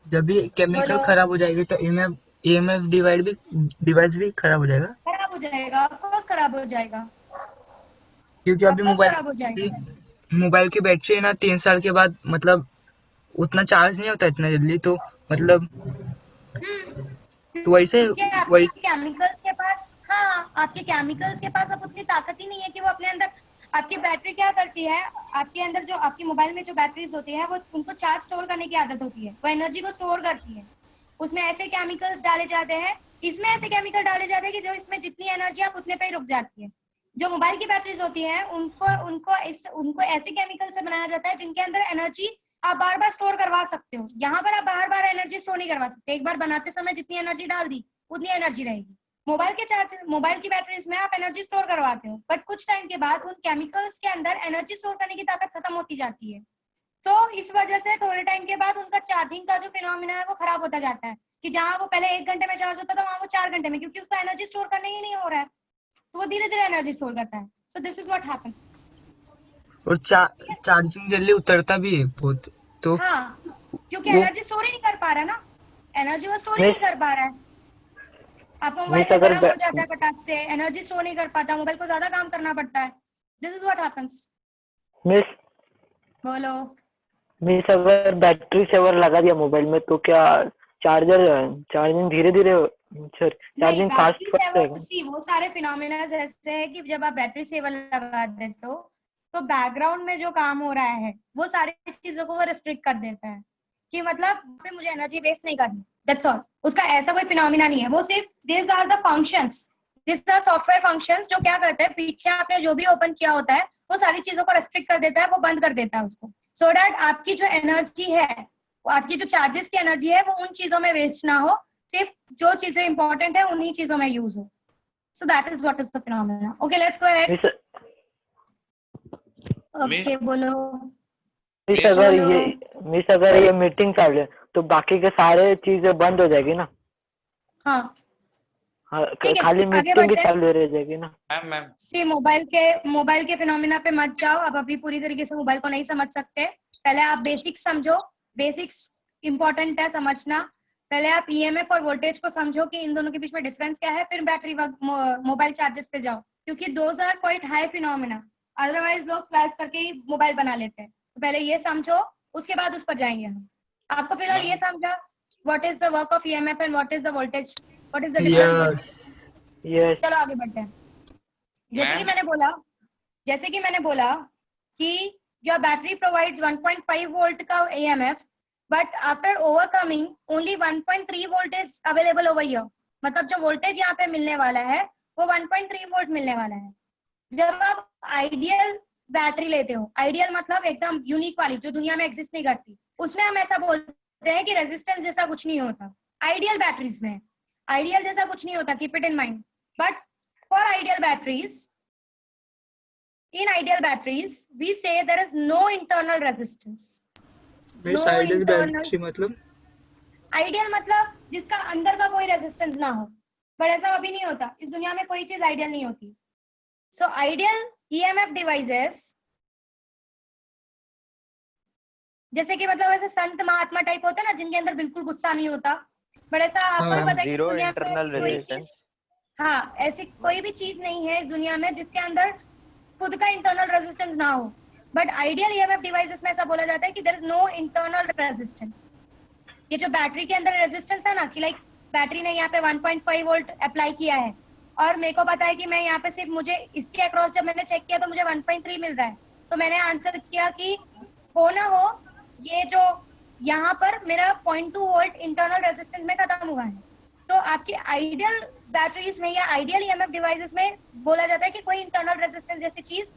जब भी केमिकल बोलो। खराब हो जाएगी तो ईएमएफ डिवाइस भी खराब हो जाएगा, खराब हो जाएगा, ऑफ कोर्स खराब हो जाएगा, क्योंकि ऑफ अभी कोर्स खराब हो जाएगा। मोबाइल की बैटरी है ना 3 साल के बाद मतलब उतना चार्ज नहीं होता इतना जल्दी, तो मतलब तो वैसे क्योंकि आपके केमिकल्स के पास, हाँ, आपके केमिकल्स के पास अब उतनी ताकत ही नहीं है कि वो अपने अंदर, आपकी बैटरी क्या करती है, आपके अंदर जो आपके मोबाइल में जो बैटरीज होती है वो उनको चार्ज स्टोर करने की आदत होती है, वो एनर्जी को स्टोर करती है, उसमें ऐसे केमिकल्स डाले जाते हैं, इसमें ऐसे केमिकल डाले जाते हैं कि जो इसमें जितनी एनर्जी आप उतने पे ही रुक जाती है। जो मोबाइल की बैटरीज होती है उनको ऐसे केमिकल से बनाया जाता है जिनके अंदर एनर्जी आप बार बार स्टोर करवा सकते हो। यहाँ पर आप बार बार एनर्जी स्टोर नहीं करवा सकते, एक बार बनाते समय जितनी एनर्जी डाल दी उतनी एनर्जी रहेगी। मोबाइल की बैटरीज में आप एनर्जी स्टोर करवाते हो, बट कुछ टाइम के बाद उन केमिकल्स के अंदर एनर्जी स्टोर करने की ताकत खत्म होती जाती है, तो इस वजह से थोड़े टाइम के बाद उनका चार्जिंग का जो फिनोमिना है वो खराब होता जाता है, कि जहाँ वो पहले 1 घंटे में चार्ज होता था वहाँ वो 4 घंटे में, क्योंकि उसको एनर्जी स्टोर करने ही नहीं हो रहा है, तो वो धीरे धीरे एनर्जी स्टोर करता है। सो दिस इज व्हाट हैपेंस। और चार्जिंग जल्दी उतरता भी है बहुत, तो हाँ, क्योंकि एनर्जी स्टोर ही नहीं कर पा रहा है ना, एनर्जी वो स्टोर ही नहीं कर पा रहा है। आपका मोबाइल में गर्म हो जाता है फटाक से, एनर्जी स्टोर नहीं कर पाता, मोबाइल को ज्यादा काम करना पड़ता है। This is what happens. Miss बोलो। मिस अगर बैटरी सेवर लगा दिया मोबाइल में तो क्या चार्जिंग धीरे धीरे चार्जिंग फास्ट सी वो सारे फिनोमेना ऐसे है कि जब आप बैटरी सेवर लगा देते हो तो बैकग्राउंड में जो काम हो रहा है वो सारी चीजों को वो रिस्ट्रिक्ट कर देता है, कि मतलब मुझे एनर्जी वेस्ट नहीं करनी, दैट्स ऑल। उसका ऐसा कोई फिनोमिना नहीं है, वो सिर्फ this are the functions, this are software functions जो क्या करते हैं, पीछे आपने जो भी ओपन किया होता है वो सारी चीजों को रेस्ट्रिक्ट कर देता है, वो बंद कर देता है उसको, सो दैट आपकी जो एनर्जी है, आपकी जो चार्जेस की एनर्जी है वो उन चीजों में वेस्ट ना हो, सिर्फ जो चीजें इंपॉर्टेंट है उन्हीं चीजों में यूज हो। सो that is what is the phenomena. Okay let's go ahead. Okay बोलो। मिस अगर ये मीटिंग चालू है तो बाकी के सारे चीजें बंद हो जाएगी ना? हाँ हाँ, ठीक है, खाली आगे मीटिंग ही बढ़ते हैं। चालू रह जाएगी ना? मैम सी मोबाइल के फिनोमिना पे मत जाओ, अब अभी पूरी तरीके से मोबाइल को नहीं समझ सकते, पहले आप बेसिक्स समझो, बेसिक्स इंपॉर्टेंट है समझना। पहले आप ईएमएफ और वोल्टेज को समझो कि इन दोनों के बीच में डिफरेंस क्या है, फिर बैटरी मोबाइल चार्जेस पे जाओ, क्योंकि those are quite high phenomena, otherwise लोग फ्लैश करके ही मोबाइल बना लेते हैं। तो पहले ये समझो, उसके बाद उस पर जाएंगे हम। आपको फिलहाल ये समझा what is the work of EMF and what is the voltage, what is the difference? Yes चलो आगे बढ़ते हैं। जैसे कि मैंने बोला कि योर बैटरी प्रोवाइड्स 1.5 वोल्ट का EMF, but after overcoming only 1.3 volt is available over here. मतलब जो वोल्टेज यहाँ पे मिलने वाला है वो 1.3 वोल्ट मिलने वाला है। जब आप आइडियल बैटरी लेते हो, आइडियल मतलब एकदम यूनिक वाली जो दुनिया में एग्जिस्ट नहीं करती, उसमें हम ऐसा बोलते हैं कि रेजिस्टेंस जैसा कुछ नहीं होता। आइडियल बैटरीज में आइडियल जैसा कुछ नहीं होता, keep it in mind. But for ideal batteries, in ideal batteries we say there is no internal resistance। Ideal battery मतलब आइडियल मतलब जिसका अंदर का कोई रेजिस्टेंस ना हो, बट ऐसा कभी नहीं होता, इस दुनिया में कोई चीज आइडियल नहीं होती। सो आइडियल ईएमएफ डिवाइसेस जैसे कि मतलब ऐसे संत महात्मा टाइप होते हैं ना, जिनके अंदर बिल्कुल गुस्सा नहीं होता, बट ऐसा आपको भी पता है कि इस दुनिया में ऐसी कोई चीज, हाँ ऐसी कोई भी चीज नहीं है इस दुनिया में जिसके अंदर खुद का इंटरनल रेजिस्टेंस ना हो। बट आइडियल ईएमएफ डिवाइसेस में ऐसा बोला जाता है कि there is no internal resistance. ये जो बैटरी के अंदर रेजिस्टेंस है ना, कि लाइक बैटरी ने यहाँ पे 1.5 वोल्ट अप्लाई किया है और मेरे को पता है कि मैं यहाँ पे सिर्फ मुझे इसके अक्रॉस जब मैंने चेक किया तो मुझे 1.3 मिल रहा है, तो मैंने आंसर किया कि हो ना हो ये जो यहाँ पर मेरा 0.2 वोल्ट इंटरनल रेजिस्टेंस में खत्म हुआ है। तो आपकी आइडियल बैटरीज में या आइडियल ईएमएफ डिवाइसेस में बोला जाता है कि कोई इंटरनल रेजिस्टेंस जैसी चीज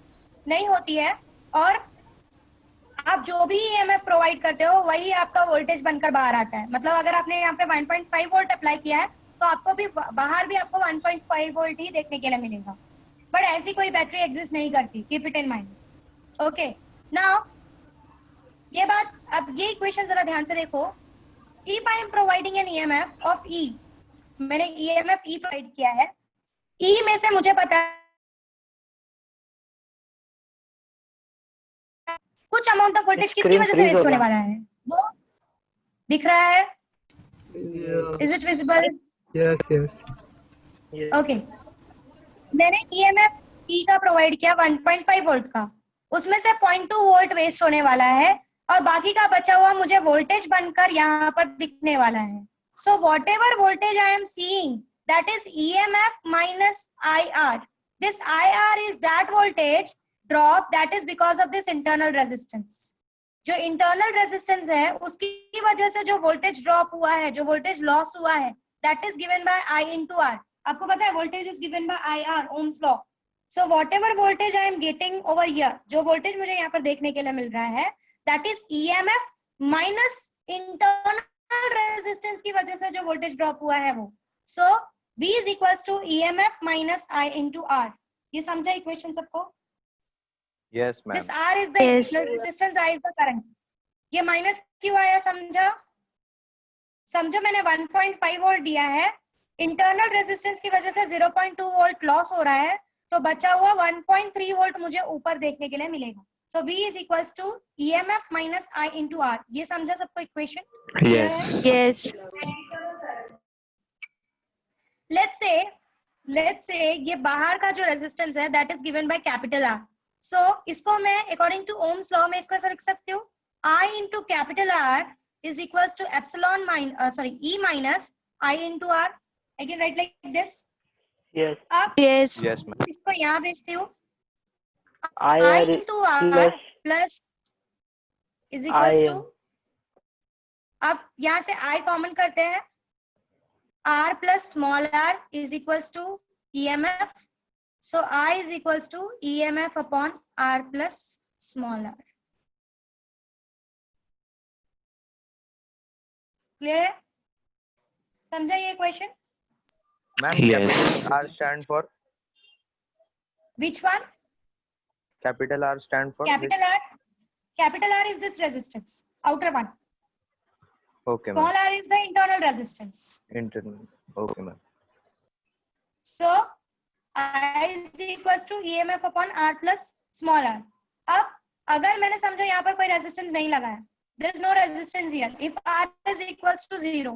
नहीं होती है, और आप जो भी ईएमएफ प्रोवाइड करते हो वही आपका वोल्टेज बनकर बाहर आता है। मतलब अगर आपने यहाँ पे 1.5 वोल्ट अप्लाई किया है तो आपको भी बाहर भी आपको 1.5 वोल्ट ही देखने के लिए मिलेगा। बट ऐसी कोई बैटरी एग्जिस्ट नहीं करती, keep it in mind. Okay now ये बात, अब ये इक्वेशन जरा ध्यान से देखो। If I am providing an EMF of E, मैंने ईएमएफ ई प्रोवाइड किया है, ई में से मुझे पता है कुछ अमाउंट ऑफ वोल्टेज किसकी वजह से वेस्ट होने वाला है, वो दिख रहा है? Is it visible? Yes yes okay, मैंने ईएमएफ ई का प्रोवाइड किया 1.5 वोल्ट का, उसमें से 0.2 वोल्ट वेस्ट होने वाला है और बाकी का बचा हुआ मुझे वोल्टेज बनकर यहाँ पर दिखने वाला है। So whatever voltage I am seeing, that is EMF minus IR. This IR is that voltage drop that is because of this internal resistance. जो internal resistance है उसकी वजह से जो voltage drop हुआ है, जो voltage loss हुआ है, that is given by I into R. आपको पता है voltage is given by IR, Ohm's law. So whatever voltage I am getting over here, जो voltage मुझे यहाँ पर देखने के लिए मिल रहा है, that is EMF minus internal resistance की वजह से जो वोल्टेज ड्रॉप हुआ है वो। सो V is equals to EMF minus I into R। ये समझा इक्वेशन सबको? Yes ma'am. This R is the resistance, I is the current। ये माइनस क्यों आया समझा? समझो मैंने 1.5 वोल्ट दिया है, इंटरनल रेजिस्टेंस की वजह से 0.2 वोल्ट लॉस हो रहा है, तो बचा हुआ 1.3 वोल्ट मुझे ऊपर देखने के लिए मिलेगा। So V is equals to EMF minus I into R। ये समझा सबको इक्वेशन? Yes. Let's say ये बाहर का जो रेजिस्टेंस है that is given by capital R। So इसको मैं according to Ohm's law में इसको ऐसा लिख सकती हूँ, I into capital R is equals to epsilon E minus I into R। I can write like this। Yes. अब Yes. Yes ma'am. इसको यहाँ भेजती हूँ, I I into R plus is equals to, अब यहाँ से I कॉमन करते हैं R plus small r is equals to EMF. So I is equals to EMF upon R plus small r. Clear है? समझा ये question? Ma'am Yes. Capital R stand for Which one? capital R stand for which? Capital R is this resistance, outer one. Okay, Small ma'am. r is the internal resistance. Internal. Okay, ma'am. So I is equals to EMF upon R plus small r. अब अगर मैंने समझो यहाँ पर कोई resistance नहीं लगाया, there is no resistance here. If R is equals to 0,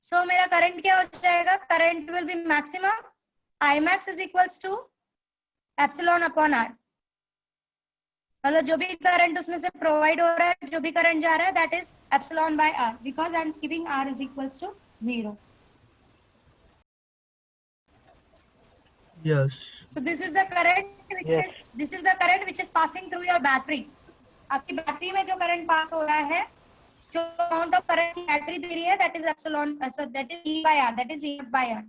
so मेरा करंट क्या हो जाएगा? Current will be maximum. I max is equals to epsilon upon R. मतलब जो भी करंट उसमें से प्रोवाइड हो रहा है, जो भी करंट जा रहा है, that is epsilon by R, because I am keeping R is equals to 0. Yes. So this is the current which is passing through your battery. आपकी बैटरी में जो करंट पास हो रहा है, जो अमाउंट ऑफ करंट बैटरी दे रही है, that is epsilon, that is E by R, that is EMF by R.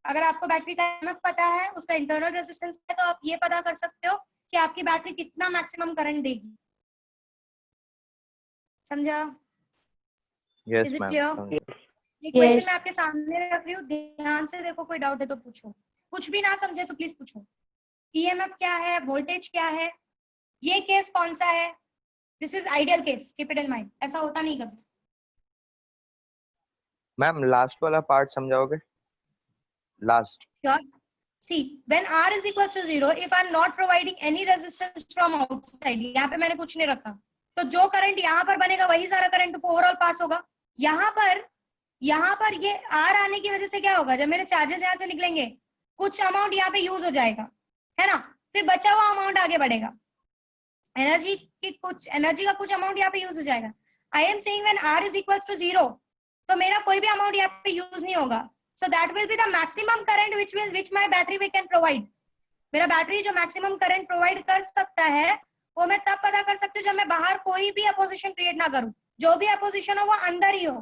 अगर आपको बैटरी का EMF पता है, उसका इंटरनल रेजिस्टेंस है, तो आप ये पता कर सकते हो कि आपकी बैटरी कितना मैक्सिमम करंट देगी. समझा? Yes, Is it ma'am. clear? ये Yes. क्वेश्चन मैं आपके सामने रख रही हूँ, ध्यान से देखो, कोई डाउट है तो पूछो, कुछ भी ना समझे तो प्लीज पूछो. EMF क्या है, वोल्टेज क्या है, ये केस कौन सा है? This is ideal case, keep it in mind, ऐसा होता नहीं कभी. मैम लास्ट वाला पार्ट समझाओगे? Last. Sure. See, when R is equals to 0, if I am not providing any resistance from outside, यहाँ पे मैंने कुछ नहीं रखा, तो जो करंट यहाँ पर बनेगा वही सारा करंट ओवरऑल पास होगा. यहाँ पर ये R आने की वजह से क्या होगा? जब मेरे चार्जेस यहाँ से निकलेंगे, कुछ अमाउंट यहाँ पे यूज हो जाएगा, है ना? फिर बचा हुआ अमाउंट आगे बढ़ेगा, एनर्जी का कुछ अमाउंट यहाँ पे यूज हो जाएगा. आई am saying when R is equals to 0, तो मेरा कोई भी अमाउंट यहाँ पे यूज नहीं होगा. So that will be the maximum current which my battery we can provide. मेरा बैटरी जो मैक्सिमम करंट प्रोवाइड कर सकता है, वो मैं तब पता कर सकती हूँ जब मैं बाहर कोई भी अपोजिशन क्रिएट ना करूँ. जो भी अपोजिशन हो वो अंदर ही हो.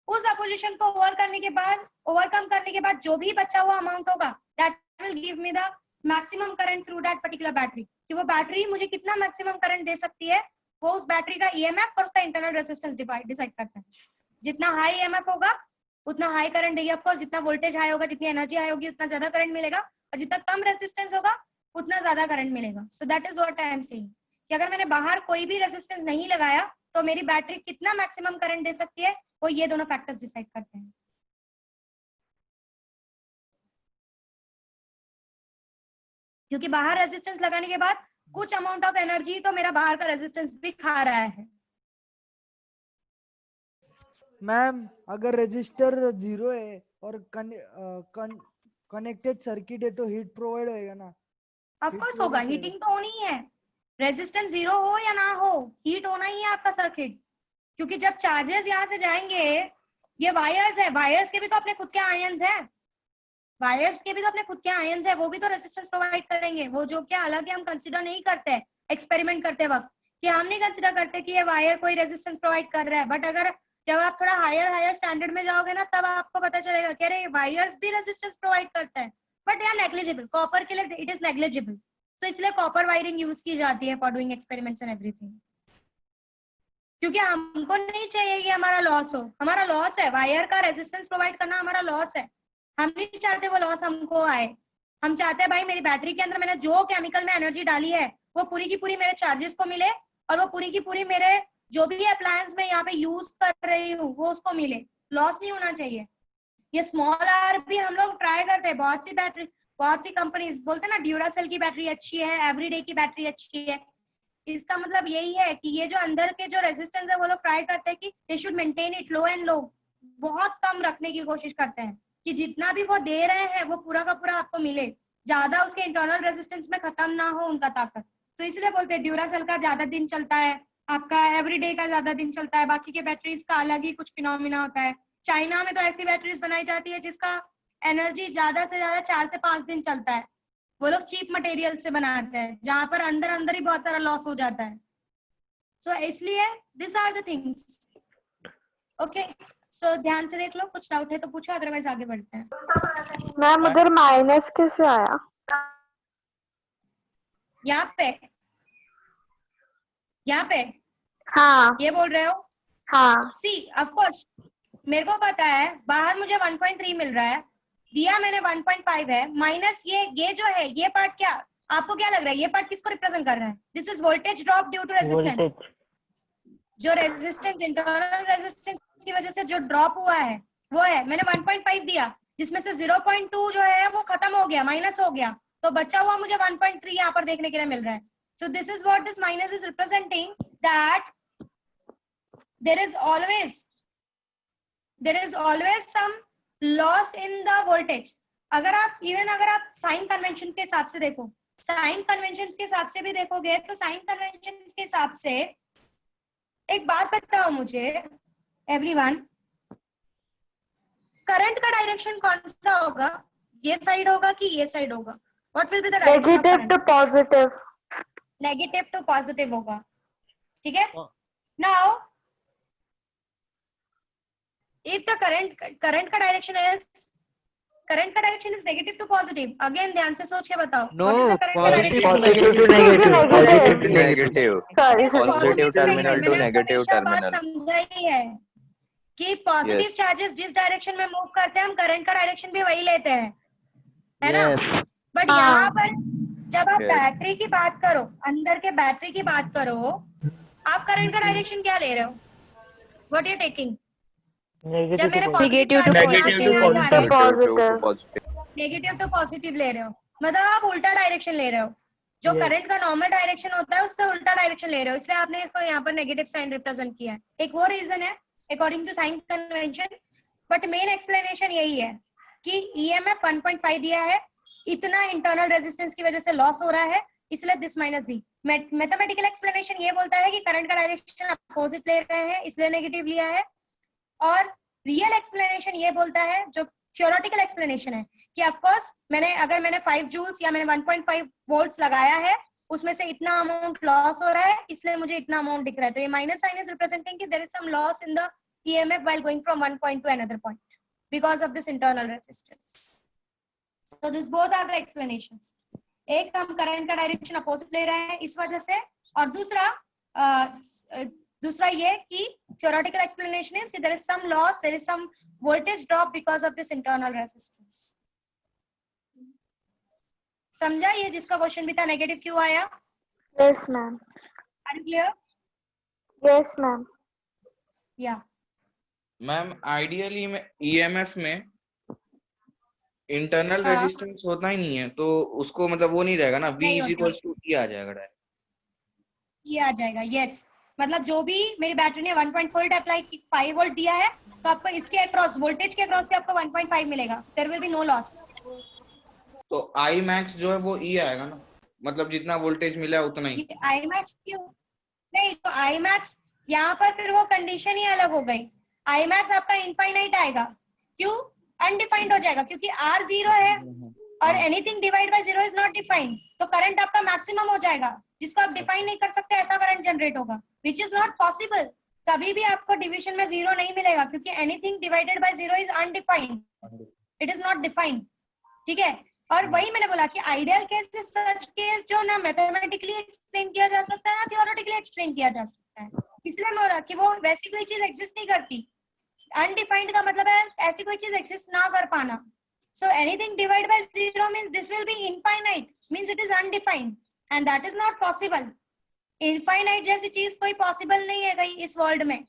उस अपोजिशन को ओवरकम करने के बाद जो भी बचा हुआ अमाउंट होगा, that will give me the maximum current through that particular battery. कि वो बैटरी मुझे कितना मैक्सिमम करंट दे सकती है, वो उस बैटरी का EMF और उसका इंटरनल रेजिस्टेंस डिसाइड करता है. जितना हाई EMF होगा उतना हाई करंट देगी, ऑफ कोर्स. जितना वोल्टेज हाई होगा, जितनी एनर्जी हाई होगी, उतना ज्यादा करंट मिलेगा, और जितना कम रेजिस्टेंस होगा उतना ज्यादा करंट मिलेगा. सो that is what I am saying, कि अगर मैंने बाहर कोई भी रेजिस्टेंस नहीं लगाया तो मेरी बैटरी कितना मैक्सिमम करंट दे सकती है, वो ये दोनों फैक्टर्स डिसाइड करते हैं. क्योंकि बाहर रेजिस्टेंस लगाने के बाद कुछ अमाउंट ऑफ एनर्जी तो मेरा बाहर का रेजिस्टेंस भी खा रहा है. मैम अगर रजिस्टर 0 है और कनेक्टेड सर्किट है तो हीट प्रोवाइड होएगा ना? ऑफ कोर्स होगा, हीटिंग तो होनी ही है. रेजिस्टेंस 0 हो या ना हो, हीट होना ही है आपका सर्किट. क्योंकि जब चार्जेस यहाँ से जाएंगे, ये वायर्स है, वायर्स के भी तो अपने खुद के आयंस है, वो भी तो रेजिस्टेंस प्रोवाइड करेंगे. वो जो क्या हालांकि हम कंसीडर नहीं करते एक्सपेरिमेंट करते वक्त, कि हम नहीं कंसीडर करते कि ये वायर कोई रेजिस्टेंस प्रोवाइड कर रहा है. बट अगर जब आप थोड़ा हायर स्टैंडर्ड में जाओगे ना, तब आपको पता चलेगा कि अरे वायर्स भी रेजिस्टेंस प्रोवाइड करता है, बट यार नेग्लिजिबल. कॉपर के लिए इट इज नेग्लिजिबल, तो इसलिए कॉपर वायरिंग यूज की जाती है for doing experiments and everything. क्योंकि हमको नहीं चाहिए कि हमारा लॉस हो. हमारा लॉस है वायर का रेजिस्टेंस प्रोवाइड करना, हमारा लॉस है. हम नहीं चाहते वो लॉस हमको आए. हम चाहते हैं भाई मेरी बैटरी के अंदर मैंने जो केमिकल में एनर्जी डाली है वो पूरी की पूरी मेरे चार्जेस को मिले, और वो पूरी की पूरी मेरे जो भी अप्लायंस में यहाँ पे यूज कर रही हूँ वो उसको मिले. लॉस नहीं होना चाहिए. ये स्मॉल आर भी हम लोग ट्राई करते हैं. बहुत सी कंपनीज बोलते हैं ना ड्यूरासेल की बैटरी अच्छी है, एवरीडे की बैटरी अच्छी है. इसका मतलब यही है कि ये जो अंदर के जो रेजिस्टेंस है वो लोग ट्राई करते हैं कि they should maintain it low and low, बहुत कम रखने की कोशिश करते हैं कि जितना भी वो दे रहे हैं वो पूरा का पूरा आपको मिले, ज्यादा उसके इंटरनल रेजिस्टेंस में खत्म ना हो उनका ताकत. तो इसलिए बोलते हैं ड्यूरासेल का ज्यादा दिन चलता है, आपका एवरीडे का ज्यादा दिन चलता है, बाकी के बैटरीज का अलग ही कुछ फिनोमिना होता है. चाइना में तो ऐसी बैटरीज बनाई जाती है जिसका एनर्जी ज्यादा से ज्यादा 4 से 5 दिन चलता है. वो लोग चीप मटेरियल से बनाते हैं जहां पर अंदर ही बहुत सारा लॉस हो जाता है. सो इसलिए this are the things. Okay, so ध्यान से देख लो, कुछ डाउट है तो पूछो, अदरवाइज आगे बढ़ते हैं। मैम उधर माइनस कैसे आया? यहाँ पे हाँ ये बोल रहे हो? हाँ सी ऑफ कोर्स मेरे को पता है बाहर मुझे 1.3 मिल रहा है, दिया मैंने 1.5 है, माइनस ये जो है ये पार्ट, क्या आपको क्या लग रहा है ये पार्ट किसको रिप्रेजेंट कर रहा है? This is voltage drop due to resistance. जो रेजिस्टेंस, इंटरनल रेजिस्टेंस की वजह से जो ड्रॉप हुआ है वो है, मैंने 1.5 दिया, जिसमें से 0.2 जो है वो खत्म हो गया, माइनस हो गया, तो बचा हुआ मुझे 1.3 यहाँ पर देखने के लिए मिल रहा है। सो this is what this minus is representing, that there is always some loss in the voltage। अगर आप साइन कन्वेंशन के हिसाब से देखो, साइन कन्वेंशन के हिसाब से भी देखोगे तो साइन कन्वेंशन के हिसाब से एक बात बताओ मुझे एवरीवन, करंट का डायरेक्शन कौन सा होगा? ये साइड होगा कि ये साइड होगा? What will be the direction? Negative to positive. Negative to positive होगा, ठीक है। नाउ if the current का direction is negative to positive, again ध्यान से सोच के बताओ। No, Positive to negative, positive to negative, Sorry, positive terminal to मैंने negative हमेशा बात terminal। समझा ही है कि पॉजिटिव Yes। चार्जेस जिस डायरेक्शन में मूव करते हैं हम करंट का डायरेक्शन भी वही लेते हैं, है ना? बट यहाँ पर जब आप Yes। बैटरी की बात करो, अंदर के बैटरी की बात करो, आप करंट का डायरेक्शन क्या ले रहे हो? What you taking? जब मैंने Negative to negative to positive ले रहे हो, मतलब आप उल्टा डायरेक्शन ले रहे हो, जो करंट का नॉर्मल डायरेक्शन होता है उससे उल्टा डायरेक्शन ले रहे हो, इसलिए आपने इसको यहाँ पर नेगेटिव साइन रिप्रेजेंट किया है। एक वो रीजन है according to sign convention, but main explanation यही है कि ईएमएफ 1.5 दिया है, इतना इंटरनल रेजिस्टेंस की वजह से लॉस हो रहा है, इसलिए this minus the. Mathematical explanation ये बोलता है कि करंट का डायरेक्शन अपोजिट ले रहे हैं इसलिए नेगेटिव लिया है, और रियल एक्सप्लेनेशन ये बोलता है, जो थ्योरेटिकल एक्सप्लेनेशन है, कि ऑफ कोर्स अगर मैंने 5 जूल्स या मैंने 1.5 वोल्ट्स लगाया है, उसमें से इतना अमाउंट लॉस हो रहा है, इसलिए मुझे इतना अमाउंट दिख रहा है, तो ये माइनस साइन इज रिप्रेजेंटिंग कि there is some loss in the EMF while going from one point to another point because of this internal resistance. So this both are the explanations. एक हम current का direction opposite ले रहे हैं इस वजह से, और दूसरा ये कि theoretical explanation is कि there is some loss, there is some voltage drop because of this internal resistance। समझा ये जिसका क्वेश्चन भी था नेगेटिव क्यों आया? yes ma'am, Are you clear? yes ma'am। Yeah। Ma'am ideally में ईएमएफ में इंटरनल हाँ। रेजिस्टेंस होता ही नहीं है, तो उसको मतलब वो नहीं रहेगा ना, V नहीं इज होता। इक्वल्स टू E आ जाएगा डायरेक्ट। ये आ जाएगा, यस। मतलब जो भी मेरी बैटरी ने 1.4 वोल्ट अप्लाई 5 वोल्ट दिया है, तो आपको इसके अक्रॉस, वोल्टेज के अक्रॉस से आपको 1.5 मिलेगा, there will be no loss. तो आई मैक्स जो है वो E आएगा ना, मतलब जितना वोल्टेज मिला उतना ही। आई मैक्स क्यों नहीं? तो आई मैक्स यहाँ पर फिर वो कंडीशन ही अलग हो गई, आई मैक्स आपका इनफाइनाइट आएगा, क्यों? अनडिफाइंड हो जाएगा, क्योंकि R 0 है और anything divide by 0 is not defined, तो करंट आपका मैक्सिमम हो जाएगा, जिसको आप डिफाइन नहीं कर सकते ऐसा करंट जनरेट होगा, विच इज नॉट पॉसिबल। कभी भी आपको डिवीजन में 0 नहीं मिलेगा, क्योंकि anything divided by 0 is undefined, it is not defined, ठीक है। और वही मैंने बोला कि ideal case is such case जो ना मैथमेटिकली एक्सप्लेन किया जा सकता है ना थियोरेटिकली एक्सप्लेन किया जा सकता है, इसलिए मैं बोला कि वो वैसी कोई चीज एग्जिस्ट नहीं करती। अनडिफाइंड का मतलब है ऐसी कोई चीज एग्जिस्ट ना कर पाना। So anything divided by 0 means this will be infinite, means it is undefined, and that is not possible। Infinite जैसी चीज कोई possible नहीं है कहीं इस वर्ल्ड में,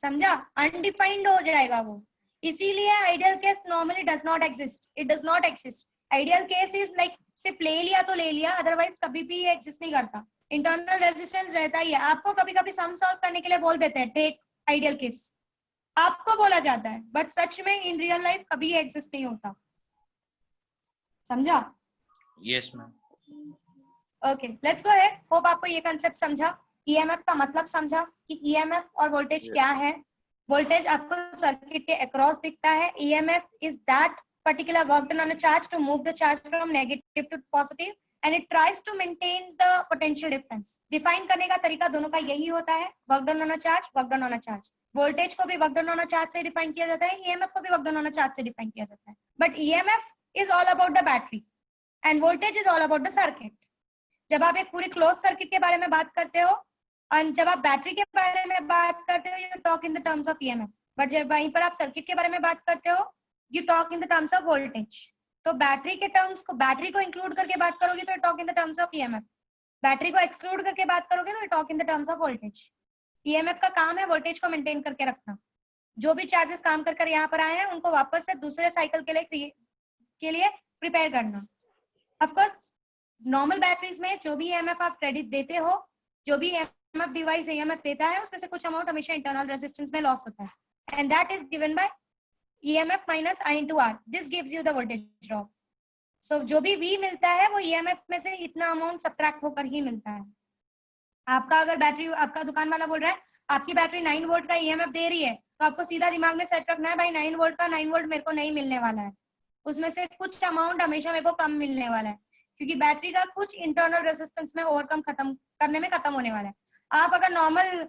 समझा? Undefined हो जाएगा वो, इसीलिए ideal case normally does not exist, it does not exist। Ideal case is like सिर्फ ले लिया तो ले लिया, otherwise कभी भी ये exist नहीं करता। Internal resistance रहता ही है, आपको कभी कभी sum solve करने के लिए बोल देते हैं take ideal case, आपको बोला जाता है, बट सच में इन रियल लाइफ कभी एग्जिस्ट नहीं होता, समझा? Yes ma'am. Okay, let's go ahead. Hope आपको ये कांसेप्ट समझा, ईएमएफ का मतलब समझा कि ईएमएफ और वोल्टेज क्या है। वोल्टेज आपको सर्किट के अक्रॉस दिखता है, EMF is that particular work done on a charge to move the charge from negative to positive, and it tries to maintain the potential difference. Define करने का तरीका दोनों का यही होता है, work done on a charge, work done on a charge. Voltage को भी work done on a charge से define किया जाता है, EMF को भी work done on a charge से define किया जाता है. But EMF is all about the battery and voltage is all about the circuit. जब आप एक पूरी closed circuit के बारे में बात करते हो और जब आप बैटरी के बारे में बात करते हो, you talk in the terms of EMF. But जब वहीं पर आप सर्किट के बारे में बात करते हो, you talk in the terms of voltage. तो बैटरी के टर्म्स को, बैटरी को इंक्लूड करके बात करोगे तो talk in the terms of EMF, battery को एक्सक्लूड करके बात करोगे तो talk in the terms of voltage. EMF का काम है वोल्टेज को मेंटेन करके रखना. जो भी चार्जेस काम कर यहाँ पर आए हैं उनको वापस से दूसरे साइकिल के लिए प्रिपेयर करना. ऑफ कोर्स नॉर्मल बैटरीज में जो भी ईएमएफ आप क्रेडिट देते हो, जो भी ईएमएफ डिवाइस ईएमएफ देता है, उसमें से कुछ अमाउंट हमेशा इंटरनल रेजिस्टेंस में लॉस होता है, and that is given by EMF minus I into R. This gives you the voltage drop. So जो भी V मिलता है वो EMF में से इतना अमाउंट सब्ट्रैक्ट होकर ही मिलता है. आपका अगर बैटरी, आपका दुकान वाला बोल रहा है आपकी बैटरी 9 वोल्ट का EMF दे रही है, तो आपको सीधा दिमाग में सेट रखना है भाई 9 वोल्ट का 9 वोल्ट मेरे को नहीं मिलने वाला है, उसमें से कुछ अमाउंट हमेशा मेरे को कम मिलने वाला है, क्योंकि बैटरी का कुछ इंटरनल रेजिस्टेंस में ओवरकम खत्म करने में खत्म होने वाला है. आप अगर नॉर्मल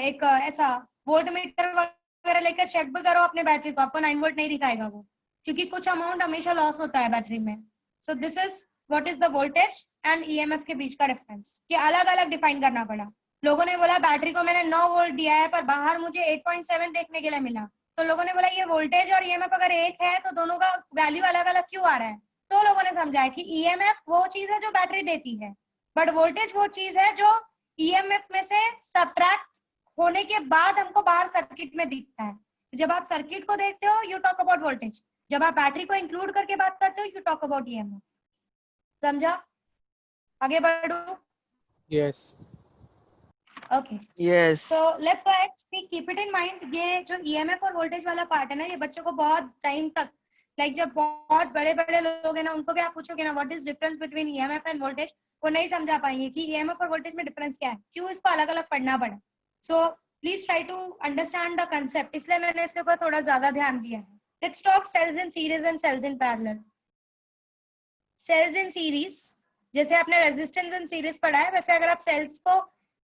एक ऐसा वोल्ट मीटर वगैरह लेकर चेक भी करो अपने बैटरी को, आपको 9 वोल्ट नहीं दिखाएगा वो, क्योंकि कुछ अमाउंट हमेशा लॉस होता है बैटरी में. So this is what is the voltage and EMF के बीच का डिफरेंस, कि अलग अलग डिफाइन करना पड़ा. लोगों ने बोला बैटरी को मैंने 9 वोल्ट दिया है पर बाहर मुझे 8.7 देखने के लिए मिला, तो लोगों ने बोला ये वोल्टेज और ईएमएफ अगर एक है तो दोनों का वैल्यू अलग अलग क्यों आ रहा है. तो लोगों ने समझा कि ईएमएफ वो चीज है जो बैटरी देती है, बट वोल्टेज वो चीज है जो ईएमएफ में से सब्ट्रैक्ट होने के बाद हमको बाहर सर्किट में दिखता है. जब आप सर्किट को देखते हो यू टॉक अबाउट वोल्टेज, जब आप बैटरी को इंक्लूड करके बात करते हो यू टॉक अबाउट ईएमएफ. समझा? आगे बढ़ो. Yes. Okay. Yes. So let's go ahead, keep it in mind. ये जो ईएमएफ और वोल्टेज वाला पार्ट है ना, ये बच्चों को बहुत टाइम तक, लाइक जब बहुत बड़े बड़े लोग हैं ना, उनको भी आप पूछोगे ना what is difference between EMF end voltage, वो नहीं समझा पाएंगे कि ईएमएफ और वोल्टेज में डिफरेंस क्या है, क्यों इसको अलग अलग पढ़ना पड़ा. So please try to understand the concept, इसलिए मैंने इसके ऊपर थोड़ा ज्यादा ध्यान दिया है. Let's talk cells in series and cells in parallel. Cells in series, जैसे आपने रेजिस्टेंस इन सीरीज पढ़ा है, वैसे अगर आप सेल्स को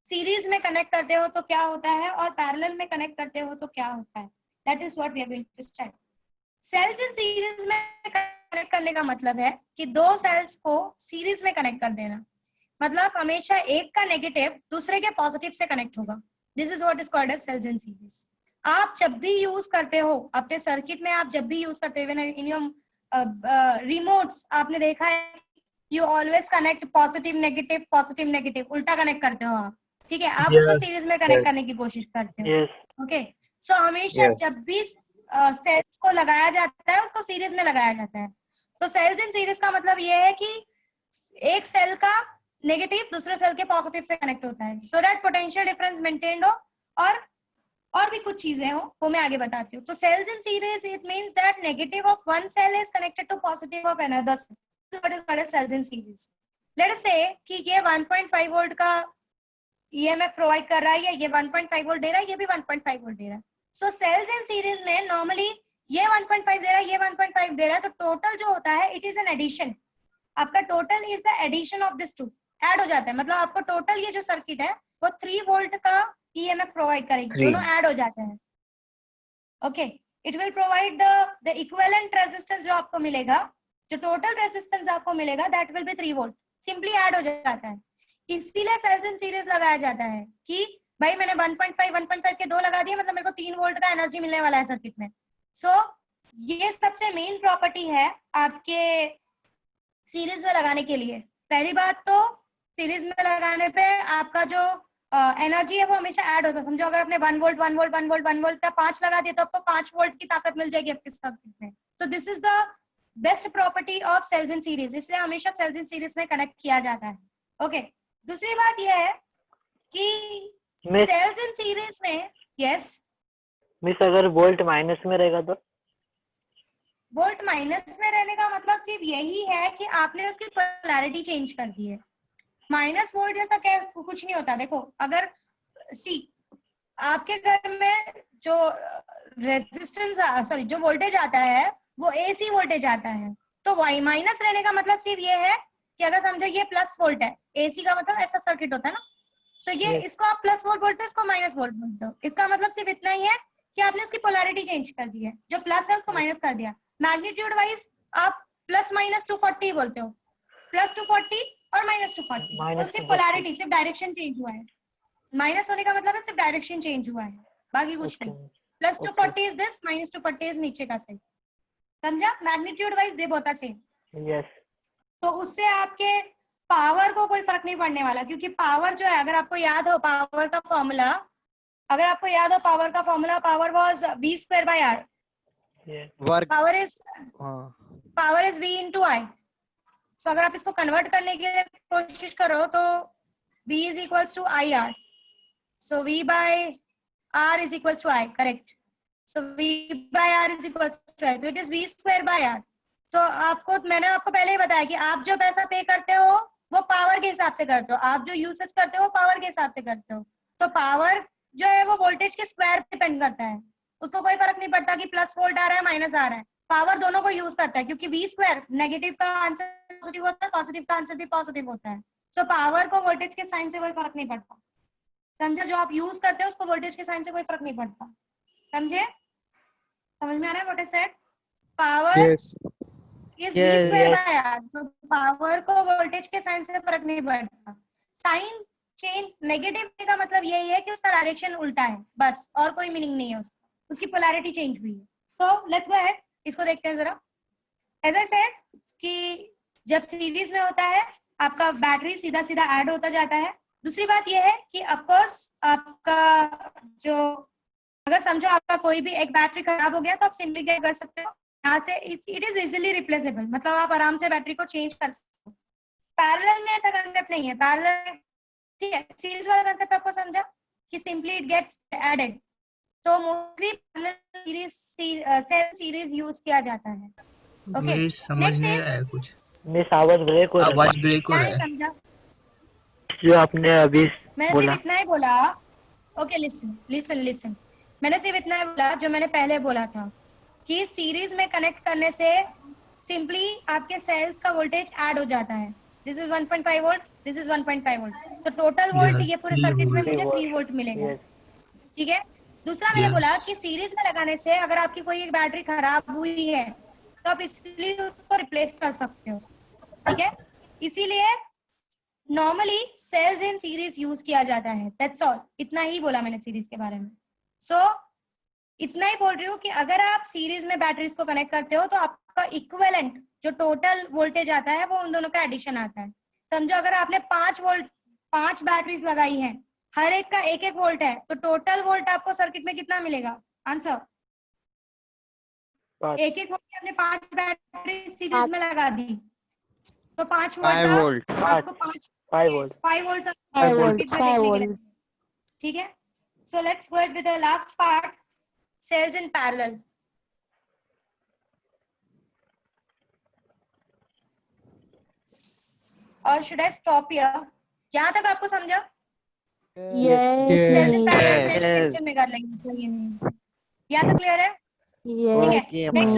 सीरीज में कनेक्ट करते हो तो क्या होता है और पैरेलल में कनेक्ट करते हो तो क्या होता है. That is what we are going to study. Cells in series में कनेक्ट करने का मतलब है कि दो सेल्स को सीरीज में कनेक्ट कर देना, मतलब हमेशा एक का नेगेटिव दूसरे के पॉजिटिव से कनेक्ट होगा. This is what is called as cells in series. आप जब भी यूज करते हो अपने सर्किट में, आप जब भी यूज करते हो इन योर रिमोट्स, आपने देखा है you always connect positive negative, उल्टा कनेक्ट करते हो आप. ठीक है, आप उसको सीरीज में कनेक्ट करने की कोशिश करते हो. ओके, सो हमेशा जब भी सेल्स को लगाया जाता है उसको सीरीज में लगाया जाता है. तो सेल्स इन सीरीज का मतलब ये है कि एक सेल का नेगेटिव दूसरे सेल के पॉजिटिव से कनेक्ट होता है, so that potential difference maintained हो और भी कुछ चीजें हो, वो मैं आगे बताती हूँ. तो cells in series it means that negative of one cell is connected to positive of another cell. What is called as cells in series. Let us say कि ये 1.5 वोल्ट का ईएमएफ प्रोवाइड कर रहा है, या ये 1.5 वोल्ट दे रहा है, ये भी 1.5 वोल्ट दे रहा है. सो सेल्स इन सीरीज में नॉर्मली ये 1.5 दे रहा है, ये 1.5 दे रहा है, तो टोटल जो होता है इट इज एन एडिशन. आपका total is the addition of this two, add हो जाता है. मतलब आपको टोटल ये जो सर्किट है वो 3 वोल्ट का ईएमएफ प्रोवाइड करेगी, दोनों ऐड हो जाते हैं. Okay, it will provide the equivalent resistance जो आपको मिलेगा, जो टोटल रेजिस्टेंस आपको मिलेगा that will be 3 volt, simply add हो जाता है. इसीलिए सेल्स इन सीरीज लगाया जाता है कि भाई मैंने 1.5 के 2 लगा दिए, मतलब मेरे को 3 वोल्ट का एनर्जी मिलने वाला है सर्किट में. सो ये सबसे मेन प्रॉपर्टी है आपके सीरीज में लगाने के लिए. पहली बात तो सीरीज में लगाने पे आपका जो एनर्जी है वो हमेशा ऐड होता है. समझो अगर आपने 1 वोल्ट का 5 लगा दिया तो आपको 5 वोल्ट की ताकत मिल जाएगी आपके सर्किट में. So this is the best property of cells in series, इसलिए हमेशा सेल्स इन सीरीज में कनेक्ट किया जाता है. ओके, दूसरी बात यह है कि सेल्स इन सीरीज में, यस मिस, अगर वोल्ट माइनस में रहेगा तो? वोल्ट माइनस में रहने का मतलब सिर्फ यही है कि आपने उसकी पोलैरिटी चेंज कर दी है. माइनस वोल्ट जैसा क्या कुछ नहीं होता. देखो अगर आपके घर में जो रेजिस्टेंस जो वोल्टेज आता है वो एसी वोल्टेज आता है, तो वाई माइनस रहने का मतलब सिर्फ ये है कि अगर समझो ये प्लस वोल्ट है, एसी का मतलब ऐसा सर्किट होता है ना, सो ये इसको आप प्लस वोल्ट बोलते हो, इसको माइनस वोल्ट बोलते हो। इसका मतलब सिर्फ इतना ही है कि आपने उसकी पोलैरिटी चेंज कर दी है, जो प्लस है उसको माइनस कर दिया। मैग्नीट्यूड वाइज आप प्लस माइनस 240 बोलते हो, प्लस 240 और माइनस 240, तो सिर्फ पोलैरिटी, सिर्फ डायरेक्शन चेंज हुआ है। माइनस होने का मतलब है सिर्फ डायरेक्शन चेंज हुआ है, बाकी कुछ नहीं। Plus 240 is this, minus 240 is नीचे का साइड, समझा? Magnitude wise they both are same. Yes. तो उससे आपके पावर को कोई फर्क नहीं पड़ने वाला, क्योंकि पावर जो है, अगर आपको याद हो पावर का फॉर्मूला, अगर आपको याद हो पावर का formula, power was v square by r, work power is v into i। सो अगर आप इसको कन्वर्ट करने की कोशिश करो तो v is equals to ir, so v by r is equals to I, correct? So v by r is equals to I, so it is v square by r। तो आपको, मैंने आपको पहले ही बताया कि आप जो पैसा पे करते हो वो पावर के हिसाब से करते हो, आप जो यूसेज करते हो पावर के हिसाब से करते हो। तो पावर जो है वो वोल्टेज के स्क्वायर पे डिपेंड करता है, उसको कोई फर्क नहीं पड़ता कि प्लस वोल्ट आ रहा है माइनस आ रहा है, पावर दोनों को यूज करता है, क्योंकि v स्क्वायर नेगेटिव का आंसर पॉजिटिव होता है, पॉजिटिव का आंसर भी पॉजिटिव होता है। सो पावर को वोल्टेज के साइन से कोई फर्क नहीं पड़ता, समझे? जो आप यूज करते हो उसको वोल्टेज के साइन से कोई फर्क नहीं पड़ता, समझे? समझ में आ रहा है what I said? Power is v square by r, तो पावर को वोल्टेज के साइन से फर्क नहीं पड़ता। साइन चेंज नेगेटिव का मतलब यही है कि उसका डायरेक्शन उल्टा है, बस, और कोई मीनिंग नहीं है उसका, उसकी पोलैरिटी चेंज हुई है। सो लेट्स गो अहेड, इसको देखते हैं जरा। एज आई सेड कि जब सीरीज में होता है आपका बैटरी सीधा सीधा ऐड होता जाता है। दूसरी बात यह है कि ऑफ कोर्स आपका जो, अगर समझो आपका कोई भी एक बैटरी खराब हो गया तो आप सिंपली क्या कर सकते हो, यहाँ से इट इज इजीली रिप्लेसेबल, मतलब आप आराम से बैटरी को चेंज कर सकते हो। पैरेलल में ऐसा कंसेप्ट नहीं है, पैरेलल ठीक है, सीरीज वाला कंसेप्ट आपको समझा कि सिंपली इट गेट्स एडेड, तो mostly parallel series cell series use किया जाता है। ओके, मेरी समझ नहीं आया कुछ, मिस आवाज ब्रेक हो रहा है। आवाज ब्रेक हो क्या रहा नहीं है। समझा? जो आपने अभी मैंने बोला, सिर्फ इतना ही बोला। ओके लिसन लिसन लिसन, मैंने सिर्फ इतना ही बोला जो मैंने पहले बोला था कि सीरीज में कनेक्ट करने से सिंपली आपके सेल्स का वोल्टेज ऐड हो जाता है। This is 1.5 volt, this is 1.5 volt, तो टोटल वोल्ट Yes, ये पूरे 3 सर्किट में volt। मुझे 3 वोल्ट मिलेगा, Yes। ठीक है? दूसरा मैंने Yes। बोला कि सीरीज में लगाने से अगर आपकी कोई एक बैटरी खराब हुई है तो आप इसलिए उसको रिप्लेस कर सकते हो, ठीक है? इसीलिए normally cells in series use किया जाता है, दैट्स ऑल। इतना ही बोला मैंने सीरीज के बारे में। सो इतना ही बोल रही हूँ कि अगर आप सीरीज में बैटरीज को कनेक्ट करते हो तो आपका इक्विवेलेंट जो टोटल वोल्टेज आता है वो उन दोनों का एडिशन आता है। समझो अगर आपने 5 बैटरीज लगाई हैं, हर एक का 1-1 वोल्ट है, तो टोटल वोल्ट आपको सर्किट में कितना मिलेगा? आंसर, 1-1 वोल्ट आपने 5 बैटरी सीरीज में लगा दी, तो 5 वोल्ट आपको 5 वोल्ट सर्किट में देखने के लिए, ठीक है? So let's go with the last part, cells in parallel। और should I stop here? यहाँ तक आपको समझा? Cells in parallel cell system में कर लेंगे, कोई नहीं। यहाँ तक क्लियर है? ठीक है, नेक्स्ट